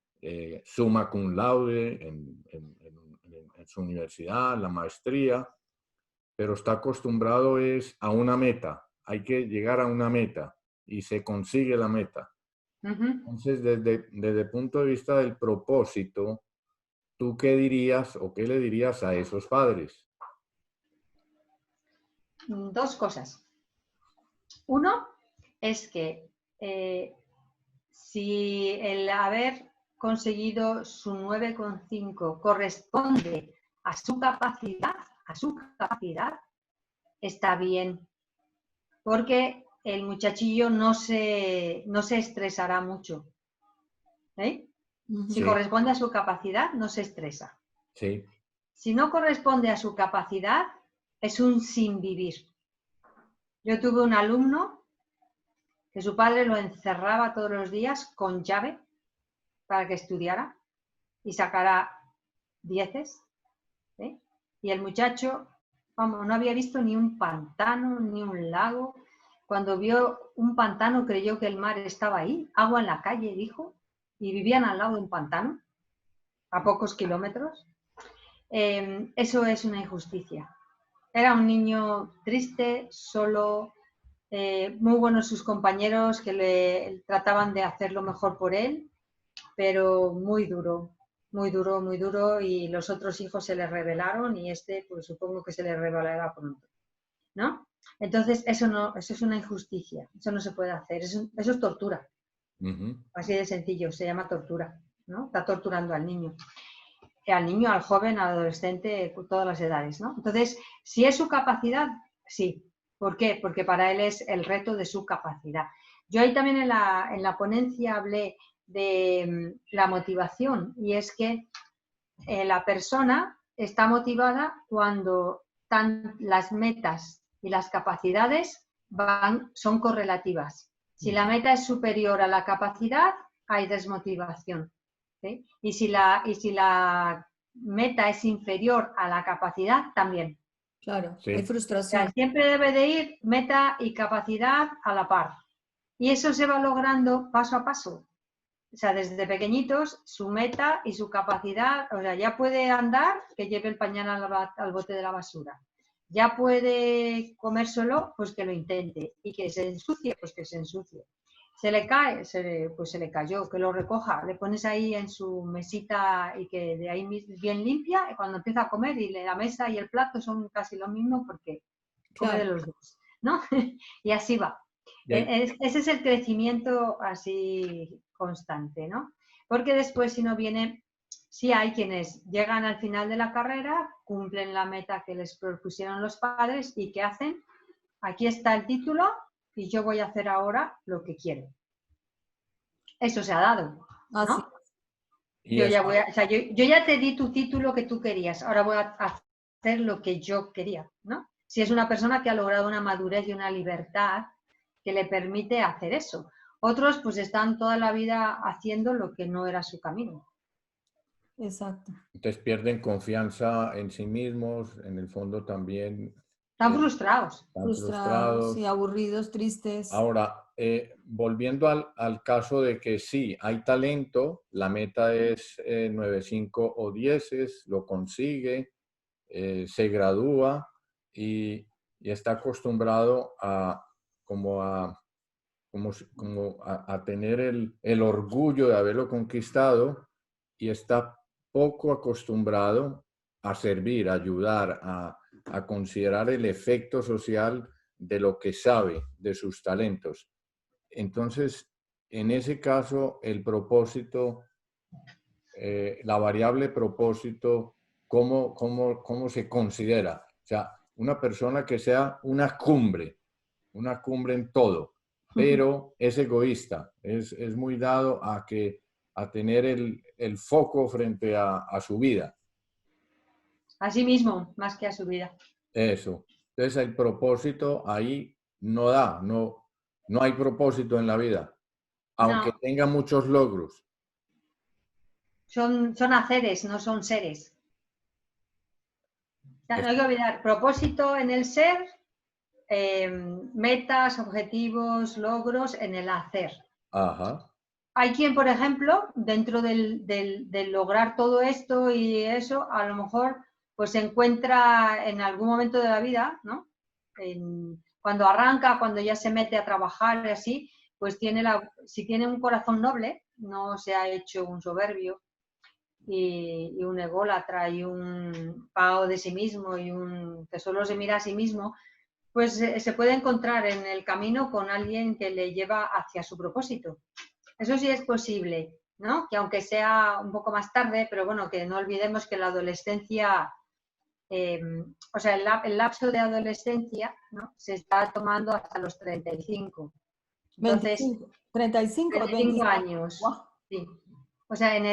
summa cum laude en su universidad, la maestría, pero está acostumbrado a una meta. Hay que llegar a una meta y se consigue la meta. Entonces, desde el punto de vista del propósito, ¿tú qué dirías o qué le dirías a esos padres? Dos cosas. Uno es que si el haber conseguido su 9,5 corresponde a su capacidad, está bien, porque el muchachillo no se estresará mucho. ¿Eh? Si Sí. corresponde a su capacidad, no se estresa. Sí. Si no corresponde a su capacidad, es un sin vivir. Yo tuve un alumno que su padre lo encerraba todos los días con llave para que estudiara y sacara 10. ¿Eh? Y el muchacho, vamos, no había visto ni un pantano, ni un lago. Cuando vio un pantano creyó que el mar estaba ahí, agua en la calle, dijo, y vivían al lado de un pantano, a pocos kilómetros. Eso es una injusticia. Era un niño triste, solo, muy buenos sus compañeros que le trataban de hacer lo mejor por él, pero muy duro, muy duro, muy duro, y los otros hijos se le rebelaron y pues supongo que se le rebelará pronto, ¿no? Entonces, eso es una injusticia, eso no se puede hacer, eso es tortura. Así de sencillo, se llama tortura, ¿no? Está torturando al niño, al joven, al adolescente, todas las edades, ¿no? Entonces, si es su capacidad, sí. ¿Por qué? Porque para él es el reto de su capacidad. Yo ahí también en la ponencia hablé de la motivación, y es que la persona está motivada cuando las metas y las capacidades son correlativas. Si la meta es superior a la capacidad, hay desmotivación. ¿Sí? Y si la meta es inferior a la capacidad, también. Claro, Sí. hay O frustración. sea, siempre debe de ir meta y capacidad a la par. Y eso se va logrando paso a paso. O sea, desde pequeñitos, su meta y su capacidad, o sea, ya puede andar, que lleve el pañal al bote de la basura. Ya puede comer solo, pues que lo intente. Y que se ensucie, pues que se ensucie. Se le cae, pues se le cayó, que lo recoja. Le pones ahí en su mesita y que de ahí bien limpia, y cuando empieza a comer, y la mesa y el plato son casi lo mismo porque come de Claro. los dos, ¿no? Y así va. Ese es el crecimiento así constante, ¿no? Porque después, si no viene, sí hay quienes llegan al final de la carrera, cumplen la meta que les propusieron los padres, y ¿qué hacen? Aquí está el título y yo voy a hacer ahora lo que quiero. Eso se ha dado, Así. ¿no? Yo ya te di tu título que tú querías, ahora voy a hacer lo que yo quería, ¿no? Si es una persona que ha logrado una madurez y una libertad que le permite hacer eso. Otros pues están toda la vida haciendo lo que no era su camino. Exacto. Entonces pierden confianza en sí mismos, en el fondo también. Están frustrados. Están Frustrados y aburridos, tristes. Ahora, volviendo al caso de que sí, hay talento, la meta es 9,5 o 10, lo consigue, se gradúa y está acostumbrado como a tener el orgullo de haberlo conquistado, y está poco acostumbrado a servir, a ayudar, a considerar el efecto social de lo que sabe, de sus talentos. Entonces, en ese caso, el propósito, la variable propósito, ¿cómo se considera? O sea, una persona que sea una cumbre en todo, pero es egoísta, es muy dado a tener el foco frente a su vida. A sí mismo, más que a su vida. Eso. Entonces el propósito ahí no da, no hay propósito en la vida, aunque No, tenga muchos logros. son haceres, no son seres. No hay que olvidar, propósito en el ser, metas, objetivos, logros en el hacer. Ajá. Hay quien, por ejemplo, dentro del lograr todo esto y eso, a lo mejor pues se encuentra en algún momento de la vida, ¿no? Cuando arranca, cuando ya se mete a trabajar y así, pues si tiene un corazón noble, no se ha hecho un soberbio y un ególatra y un pavo de sí mismo y un que solo se mira a sí mismo, pues se puede encontrar en el camino con alguien que le lleva hacia su propósito. Eso sí es posible. ¿no? Que aunque sea un poco más tarde, pero bueno, que no olvidemos que la adolescencia, o sea, el lapso de adolescencia, ¿no? Se está tomando hasta los 35. Entonces, 25, 35 o 35 25. años, Guau. sí. O sea, en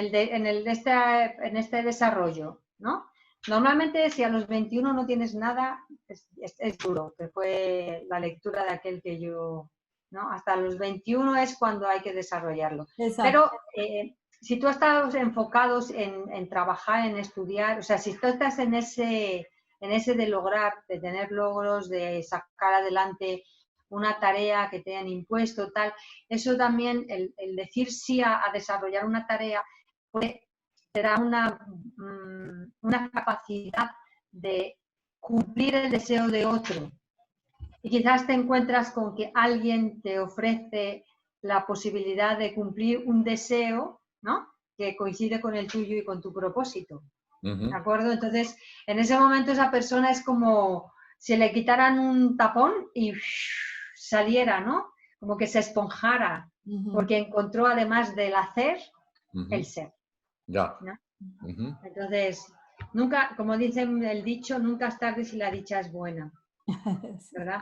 este desarrollo, ¿no? Normalmente, si a los 21 no tienes nada, es duro, que fue la lectura de aquel que yo, ¿no? Hasta los 21 es cuando hay que desarrollarlo. Exacto. Pero si tú estás enfocados en trabajar, en estudiar, o sea, si tú estás en ese de lograr, de tener logros, de sacar adelante una tarea que te han impuesto, tal, eso también, el decir sí a desarrollar una tarea, pues te da una capacidad de cumplir el deseo de otro. Y quizás te encuentras con que alguien te ofrece la posibilidad de cumplir un deseo, ¿no? Que coincide con el tuyo y con tu propósito. ¿De acuerdo? Entonces, en ese momento esa persona es como si le quitaran un tapón y saliera, ¿no? Como que se esponjara, porque encontró además del hacer, el ser. Ya. ¿No? Entonces, nunca, como dicen el dicho, nunca es tarde si la dicha es buena, ¿verdad?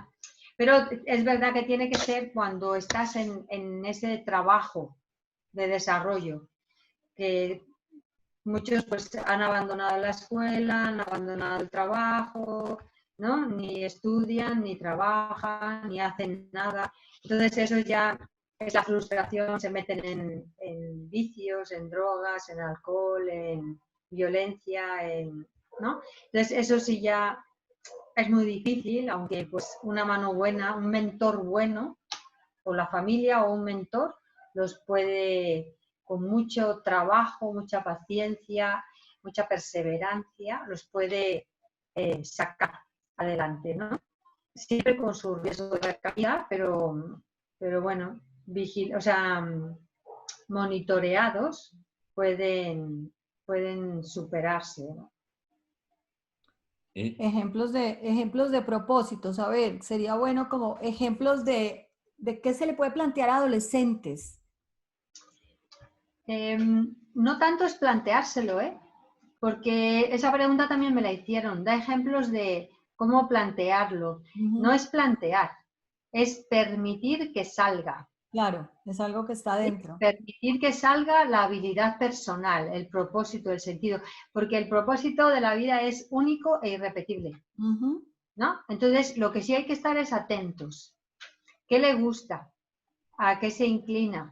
Pero es verdad que tiene que ser cuando estás en ese trabajo de desarrollo, que muchos pues han abandonado la escuela, han abandonado el trabajo, ¿no? Ni estudian, ni trabajan, ni hacen nada. Entonces eso ya es la frustración, se meten en vicios, en drogas, en alcohol, en violencia, ¿no? Entonces eso sí ya es muy difícil, aunque pues una mano buena, un mentor bueno, o la familia o un mentor, los puede, con mucho trabajo, mucha paciencia, mucha perseverancia, los puede sacar adelante, ¿no? Siempre con su riesgo de recaída, pero bueno, o sea, monitoreados pueden superarse, ¿no? Ejemplos de propósitos. A ver, sería bueno como ejemplos de qué se le puede plantear a adolescentes. No tanto es planteárselo, porque esa pregunta también me la hicieron. Da ejemplos de cómo plantearlo. No es plantear, es permitir que salga. Claro, es algo que está dentro. Permitir que salga la habilidad personal, el propósito, el sentido, porque el propósito de la vida es único e irrepetible, ¿no? Entonces, lo que sí hay que estar es atentos. ¿Qué le gusta? ¿A qué se inclina?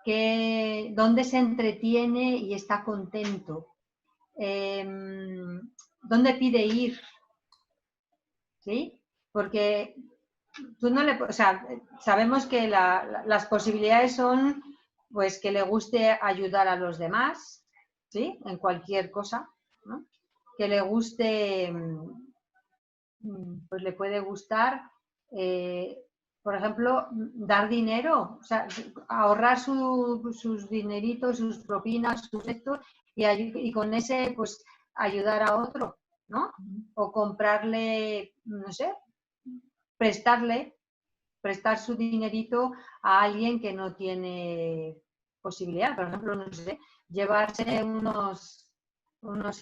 ¿Dónde se entretiene y está contento? ¿Dónde pide ir? ¿Sí? Porque tú no le, o sea, sabemos que las posibilidades son pues que le guste ayudar a los demás, ¿sí? En cualquier cosa, ¿no? Que le guste, pues le puede gustar, por ejemplo, dar dinero, o sea, ahorrar sus dineritos, sus propinas, sus esto, y con ese, pues, ayudar a otro, ¿no? O comprarle, no sé, prestar su dinerito a alguien que no tiene posibilidad. Por ejemplo, no sé, llevarse unos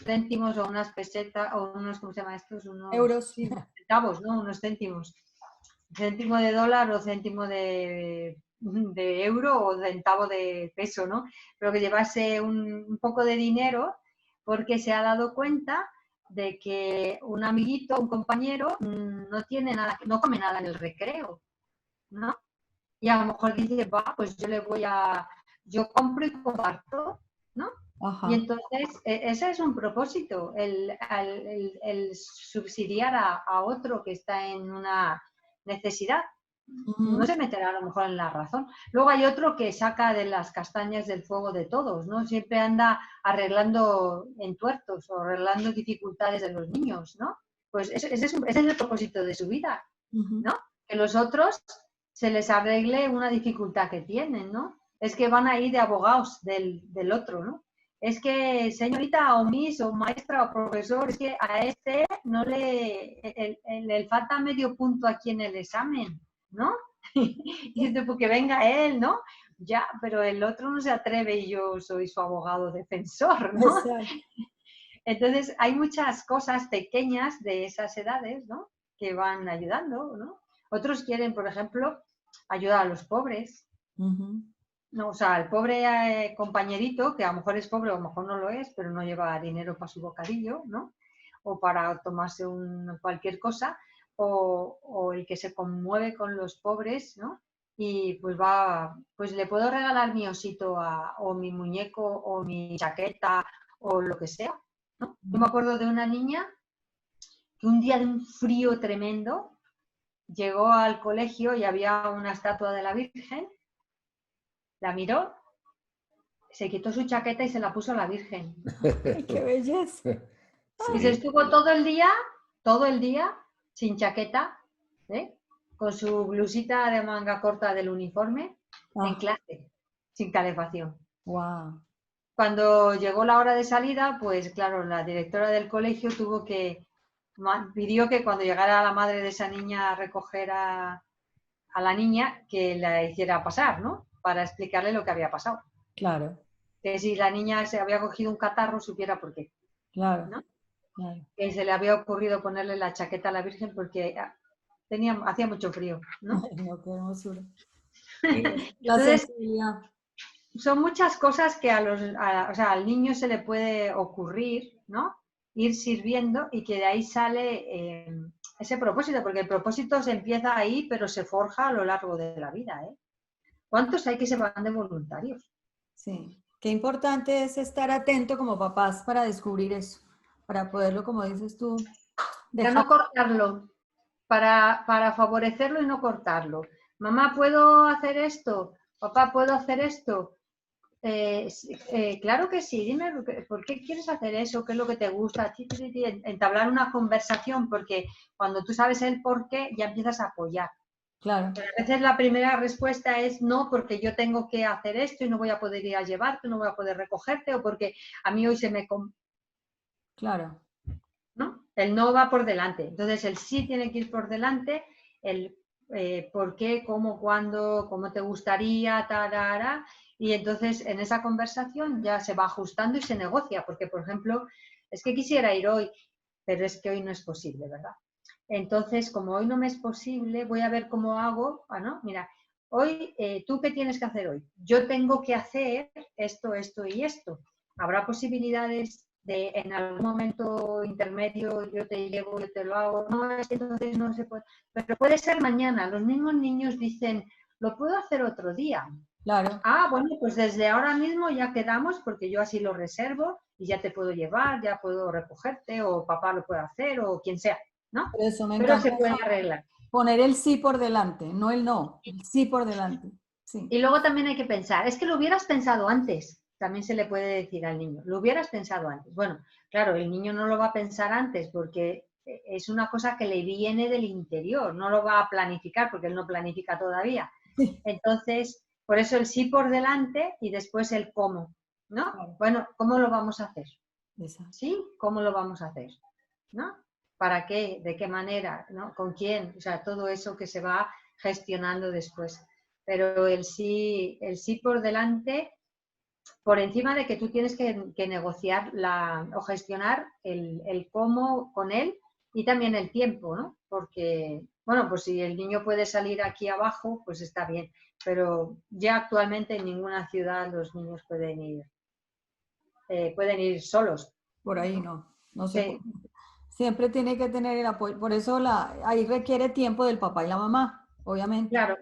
céntimos o unas pesetas o unos, ¿cómo se llama estos? Euros. Sí, centavos, ¿no? Unos céntimos. Céntimo de dólar o céntimo de euro o centavo de peso, ¿no? Pero que llevase un poco de dinero porque se ha dado cuenta de que un amiguito, un compañero, no tiene nada, no come nada en el recreo, ¿no? Y a lo mejor dice, va, pues yo compro y comparto, ¿no? Ajá. Y entonces, ese es un propósito, el subsidiar a otro que está en una necesidad. No se meterá a lo mejor en la razón. Luego hay otro que saca de las castañas del fuego de todos, ¿no? Siempre anda arreglando entuertos o arreglando dificultades de los niños, ¿no? Pues ese es el propósito de su vida, ¿no? Que los otros se les arregle una dificultad que tienen, ¿no? Es que van a ir de abogados del otro, ¿no? Es que señorita o miss o maestra o profesor, es que a este no le falta medio punto aquí en el examen, ¿no? Y porque venga él, ¿no? ya, pero el otro no se atreve y yo soy su abogado defensor, ¿no? Exacto. Entonces, hay muchas cosas pequeñas de esas edades, ¿no? Que van ayudando, ¿no? Otros quieren, por ejemplo, ayudar a los pobres. Ujú. No, o sea, el pobre compañerito, que a lo mejor es pobre o a lo mejor no lo es, pero no lleva dinero para su bocadillo, ¿no? O para tomarse cualquier cosa, o el que se conmueve con los pobres, ¿no? Y pues pues le puedo regalar mi osito o mi muñeco o mi chaqueta o lo que sea, ¿no? Yo me acuerdo de una niña que un día de un frío tremendo llegó al colegio y había una estatua de la Virgen, la miró, se quitó su chaqueta y se la puso a la Virgen. Ay, qué belleza. Y se Sí, estuvo todo el día, sin chaqueta, ¿eh? Con su blusita de manga corta del uniforme, en Ah, clase, sin calefacción. wow. Cuando llegó la hora de salida, pues claro, la directora del colegio pidió que cuando llegara la madre de esa niña a recoger a la niña, que la hiciera pasar, ¿no? Para explicarle lo que había pasado. Claro, Que si la niña se había cogido un catarro, supiera por qué, claro, ¿no? claro. Que se le había ocurrido ponerle la chaqueta a la Virgen porque hacía mucho frío, ¿no? Ay, no, qué hermosura. sí, La Entonces, sensibilidad. son muchas cosas que o sea, al niño se le puede ocurrir, ¿no? Ir sirviendo y que de ahí sale ese propósito, porque el propósito se empieza ahí, pero se forja a lo largo de la vida, ¿eh? ¿Cuántos hay que se van de voluntarios? Sí. Qué importante es estar atento como papás para descubrir eso, para poderlo, como dices tú, Para dejar. no cortarlo, para favorecerlo y no cortarlo. Mamá, ¿puedo hacer esto? Papá, ¿puedo hacer esto? Claro que sí, dime por qué quieres hacer eso, qué es lo que te gusta, entablar una conversación, porque cuando tú sabes el por qué, ya empiezas a apoyar. Claro, Pero a veces la primera respuesta es no, porque yo tengo que hacer esto y no voy a poder ir a llevarte, no voy a poder recogerte, o porque a mí hoy claro, ¿no? El no va por delante. Entonces, el sí tiene que ir por delante, el por qué, cómo, cuándo, cómo te gustaría, tarara, y entonces en esa conversación ya se va ajustando y se negocia, porque, por ejemplo, es que quisiera ir hoy, pero es que hoy no es posible, ¿verdad? Entonces, como hoy no me es posible, voy a ver cómo hago, ¿no? Mira, hoy, ¿tú qué tienes que hacer hoy? Yo tengo que hacer esto, esto y esto. ¿Habrá posibilidades de en algún momento intermedio yo te llevo, yo te lo hago? No, es que entonces no se puede. Pero puede ser mañana. Los mismos niños dicen, lo puedo hacer otro día. claro. Ah, bueno, pues desde ahora mismo ya quedamos porque yo así lo reservo y ya te puedo llevar, ya puedo recogerte o papá lo puede hacer o quien sea, ¿no? Por eso me Pero encanta se puede eso. arreglar. Poner el sí por delante, no el no, el sí por delante. Sí, Y luego también hay que pensar, es que lo hubieras pensado antes, también se le puede decir al niño, lo hubieras pensado antes. Bueno, claro, el niño no lo va a pensar antes porque es una cosa que le viene del interior, no lo va a planificar porque él no planifica todavía. sí, Entonces, por eso el sí por delante y después el cómo, ¿no? claro. Bueno, ¿cómo lo vamos a hacer? Exacto. ¿Sí? ¿Cómo lo vamos a hacer? ¿No? ¿Para qué? ¿De qué manera? ¿No? ¿Con quién? O sea, todo eso que se va gestionando después. Pero el sí por delante, por encima de que tú tienes que negociar o gestionar el cómo con él y también el tiempo, ¿no? Porque, bueno, pues si el niño puede salir aquí abajo, pues está bien. Pero ya actualmente en ninguna ciudad los niños pueden ir solos, Por ahí no, no se puede. sí, Siempre tiene que tener el apoyo. Por eso ahí requiere tiempo del papá y la mamá, obviamente. claro.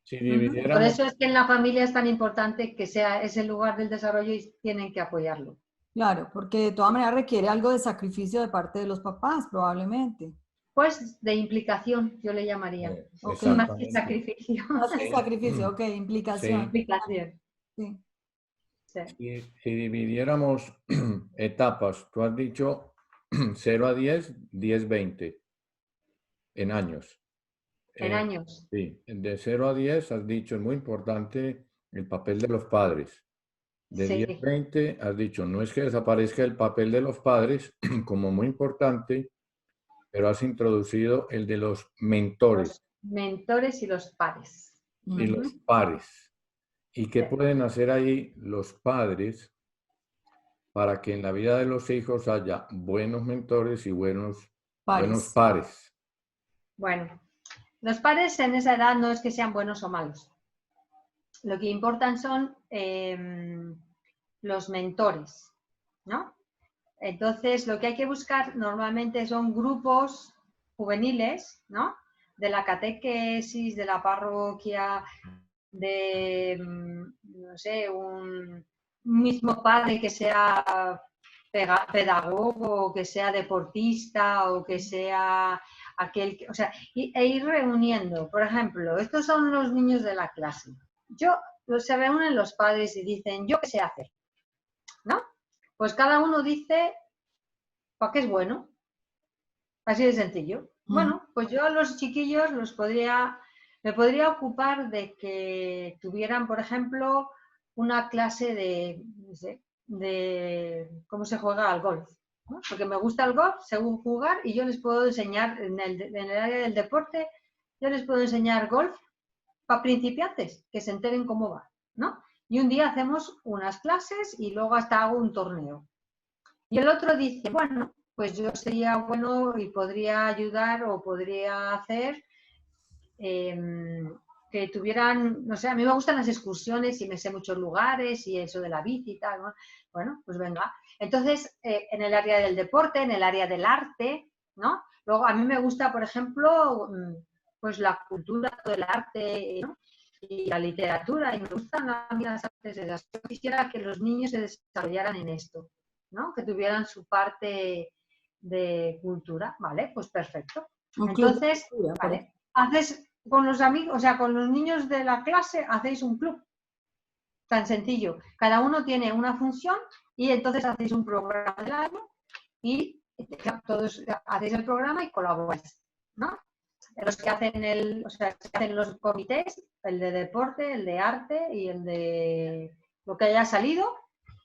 si Ujú. Por dividiéramos, eso es que en la familia es tan importante que sea ese lugar del desarrollo y tienen que apoyarlo. Claro, porque de todas maneras requiere algo de sacrificio de parte de los papás, probablemente. Pues de implicación, yo le llamaría, Ok, más que exactamente. sacrificio, más que Sí, sacrificio, ok, sí. implicación. implicación. Sí, Sí. Si dividiéramos etapas, tú has dicho 0 a 10, 10, 20 en años. En Eh, años. sí, de 0 a 10 has dicho, es muy importante el papel de los padres. De 10 Sí, 20 has dicho, no es que desaparezca el papel de los padres como muy importante, pero has introducido el de los mentores los mentores y los pares. y ujú, los Ujú. pares. ¿Y qué pueden hacer ahí los padres para que en la vida de los hijos haya buenos mentores y buenos pares? Bueno, los padres en esa edad no es que sean buenos o malos. Lo que importan son los mentores, ¿no? Entonces, lo que hay que buscar normalmente son grupos juveniles, ¿no? De la catequesis, de la parroquia, de, no sé, un mismo padre que sea pedagogo, que sea deportista o que sea aquel, o sea, e ir reuniendo. Por ejemplo, estos son los niños de la clase. Se reúnen los padres y dicen, yo qué sé hacer, ¿no? Pues cada uno dice para qué es bueno. Así de sencillo. Bueno, pues yo a los chiquillos me podría ocupar de que tuvieran, por ejemplo, una clase de, no sé, de cómo se juega al golf, ¿no? Porque me gusta el golf, según jugar, y yo les puedo enseñar en el área del deporte, yo les puedo enseñar golf para principiantes, que se enteren cómo va, ¿no? Y un día hacemos unas clases y luego hasta hago un torneo. Y el otro dice, bueno, pues yo sería bueno y podría ayudar o podría hacer que tuvieran, no sé, a mí me gustan las excursiones y me sé muchos lugares y eso de la bici y tal, ¿no? Bueno, pues venga. Entonces, en el área del deporte, en el área del arte, ¿no? Luego, a mí me gusta, por ejemplo, pues la cultura, todo el arte, ¿no? Y la literatura, y me gustan a mí las artes esas. Yo quisiera que los niños se desarrollaran en esto, ¿no? Que tuvieran su parte de cultura, ¿vale? Pues perfecto. Entonces, ¿vale? Haces con los amigos, o sea, con los niños de la clase, hacéis un club. Tan sencillo. Cada uno tiene una función y entonces hacéis un programa del año y todos hacéis el programa y colaboráis, ¿no? Los que hacen hacen los comités, el de deporte, el de arte y el de lo que haya salido.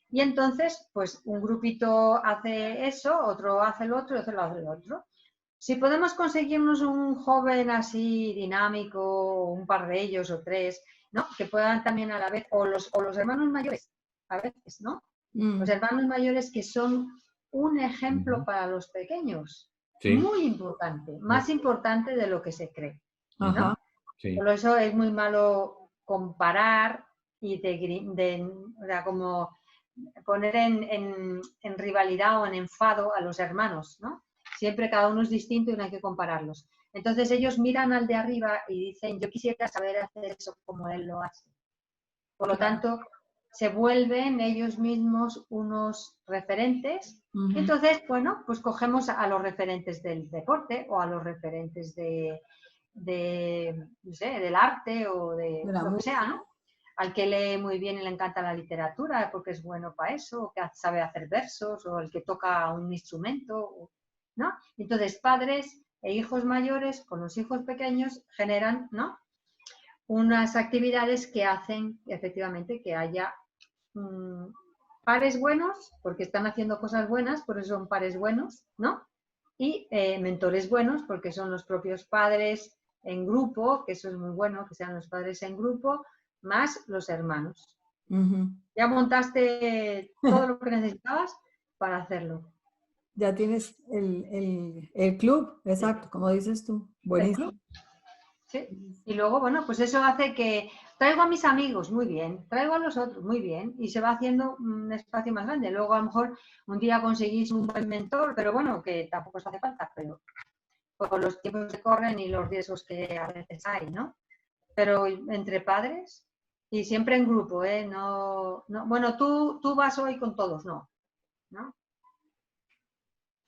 Y entonces, pues un grupito hace eso, otro hace el otro y otro hace el otro. Si podemos conseguirnos un joven así dinámico, un par de ellos o tres, ¿no? Que puedan también a la vez, o los hermanos mayores, a veces, ¿no? Los hermanos mayores que son un ejemplo para los pequeños. Sí. Muy importante, más importante de lo que se cree, ¿no? Ajá. Sí. Por eso es muy malo comparar y o sea, como poner en rivalidad o en enfado a los hermanos, ¿no? Siempre cada uno es distinto y no hay que compararlos. Entonces ellos miran al de arriba y dicen, yo quisiera saber hacer eso como él lo hace. Por lo tanto, se vuelven ellos mismos unos referentes. Entonces, bueno, pues cogemos a los referentes del deporte o a los referentes no sé, del arte o de lo que sea, ¿no? Al que lee muy bien y le encanta la literatura porque es bueno para eso, o que sabe hacer versos, o el que toca un instrumento, ¿no? Entonces, padres e hijos mayores con los hijos pequeños generan, ¿no? Unas actividades que hacen efectivamente que haya pares buenos, porque están haciendo cosas buenas, por eso son pares buenos, ¿no? Y mentores buenos, porque son los propios padres en grupo, que eso es muy bueno, que sean los padres en grupo, más los hermanos. Ya montaste todo lo que necesitabas para hacerlo. Ya tienes el club, exacto, como dices tú. Buenísimo. Sí. Y luego, bueno, pues eso hace que traigo a mis amigos, muy bien, traigo a los otros, muy bien, y se va haciendo un espacio más grande. Luego, a lo mejor, un día conseguís un buen mentor, pero bueno, que tampoco os hace falta, pero por los tiempos que corren y los riesgos que a veces hay, ¿no? Pero entre padres y siempre en grupo, ¿eh? No, bueno, tú vas hoy con todos, ¿no?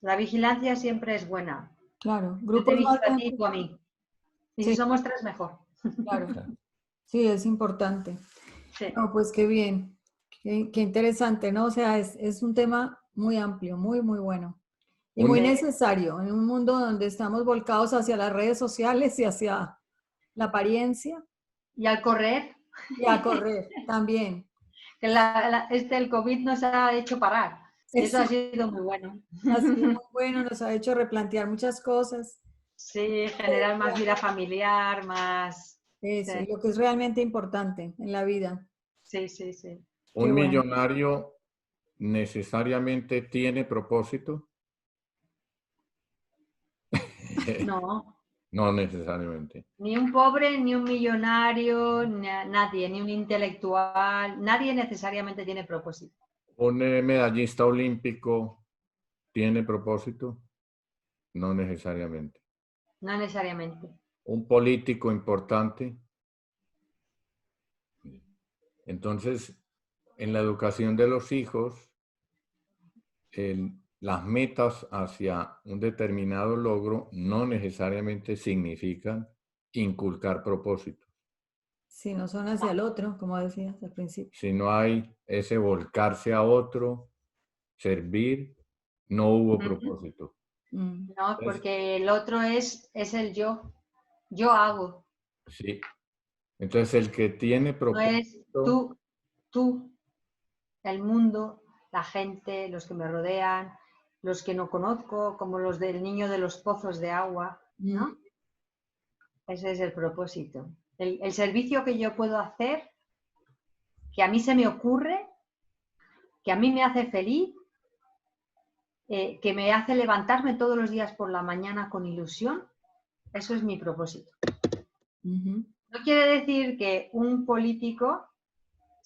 La vigilancia siempre es buena. Claro, yo te vigilo a ti y tú a mí. Y sí. Si somos tres, mejor. Claro. Sí, es importante. Sí. No, pues qué bien, qué interesante, ¿no? O sea, es un tema muy amplio, muy, muy bueno. Y muy necesario en un mundo donde estamos volcados hacia las redes sociales y hacia la apariencia. Y al correr. Y a correr también. Que el COVID nos ha hecho parar. Eso ha sido muy bueno. Ha sido muy bueno, nos ha hecho replantear muchas cosas. Sí, generar más vida familiar, más... Eso, sí. Lo que es realmente importante en la vida. Sí, sí, sí. ¿Un Qué bueno. millonario necesariamente tiene propósito? No, No necesariamente. ni un pobre, ni un millonario, nadie, ni un intelectual, nadie necesariamente tiene propósito. ¿Un medallista olímpico tiene propósito? No necesariamente. No necesariamente. ¿Un político importante? Entonces, en la educación de los hijos, las metas hacia un determinado logro no necesariamente significan inculcar propósito. Si no son hacia el otro, como decías al principio. Si no hay ese volcarse a otro, servir, no hubo propósito. Mm. No, Entonces, porque el otro es el yo. Yo hago. sí. Entonces, el que tiene No es propósito, tú, el mundo, la gente, los que me rodean, los que no conozco, como los del niño de los pozos de agua, ¿no? Mm. Ese es el propósito. El servicio que yo puedo hacer, que a mí se me ocurre, que a mí me hace feliz, que me hace levantarme todos los días por la mañana con ilusión, eso es mi propósito. Ujú. No quiere decir que un político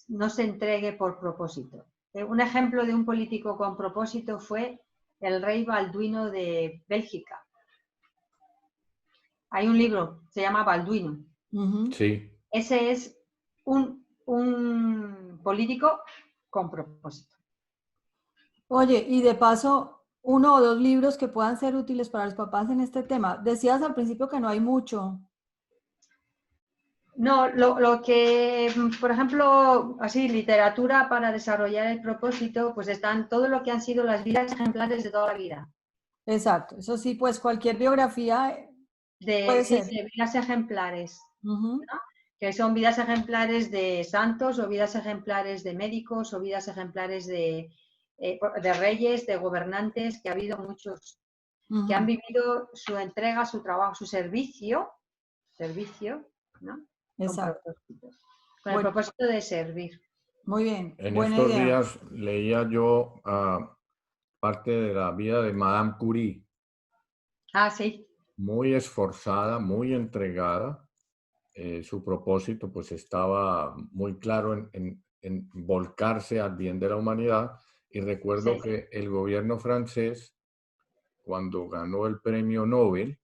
no se entregue por propósito. Un ejemplo de un político con propósito fue el rey Balduino de Bélgica. Hay un libro, se llama Balduino. Ujú. sí. Ese es un político con propósito. Oye, y de paso, 1 o 2 libros que puedan ser útiles para los papás en este tema. Decías al principio que no hay mucho. No, lo que, por ejemplo, así, literatura para desarrollar el propósito, pues están todo lo que han sido las vidas ejemplares de toda la vida. Exacto, eso sí, pues cualquier biografía puede Sí, ser. de vidas ejemplares, Ujú. ¿no? Que son vidas ejemplares de santos o vidas ejemplares de médicos o vidas ejemplares de reyes, de gobernantes, que ha habido muchos que han Ujú. vivido su entrega, su trabajo, su servicio, ¿no? Con Exacto. propósito. Con el Bueno, propósito de servir. muy bien, En buena estos idea. días leía yo parte de la vida de Madame Curie, Ah, sí. muy esforzada, muy entregada. Su propósito pues estaba muy claro en volcarse al bien de la humanidad. Y recuerdo Sí. que el gobierno francés, cuando ganó el premio Nobel,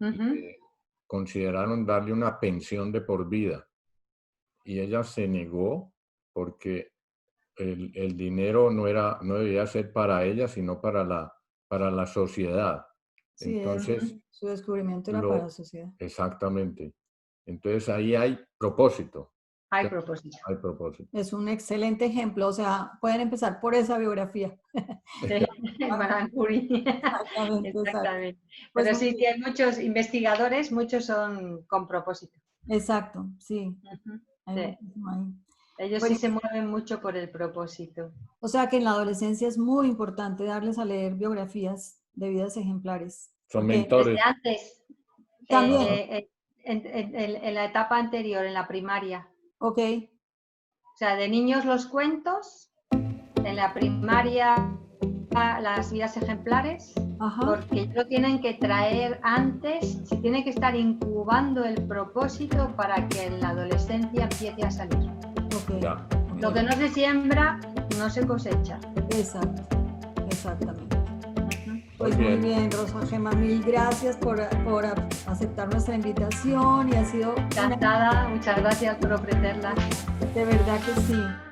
Ujú. consideraron darle una pensión de por vida. Y ella se negó porque el dinero no debía ser para ella, sino para la sociedad. Sí, Entonces, su descubrimiento era para la sociedad. exactamente. Entonces ahí hay propósito. Hay propósito. Hay propósito. Es un excelente ejemplo, o sea, pueden empezar por esa biografía. Sí, Madame Curie. Exactamente, exacto. Exactamente. Pues Pero muy sí, bien. que hay muchos investigadores, muchos son con propósito. Exacto, sí, Ujú. hay Sí. muchísimo ahí. Ellos sí Bueno, se mueven mucho por el propósito. o sea que en la adolescencia es muy importante darles a leer biografías de vidas ejemplares, Son porque mentores. Desde antes, también, en la etapa anterior, en la primaria. ok, O sea, de niños los cuentos, en la primaria las vidas ejemplares, ajá, porque lo tienen que traer antes, se tiene que estar incubando el propósito para que en la adolescencia empiece a salir. ok. Ya. Lo que no se siembra, no se cosecha. Exacto, exactamente. Ujú. Pues muy bien, Rosa Gemma, mil gracias por aceptar nuestra invitación y ha sido Encantada, muchas gracias por ofrecerla. de verdad que sí.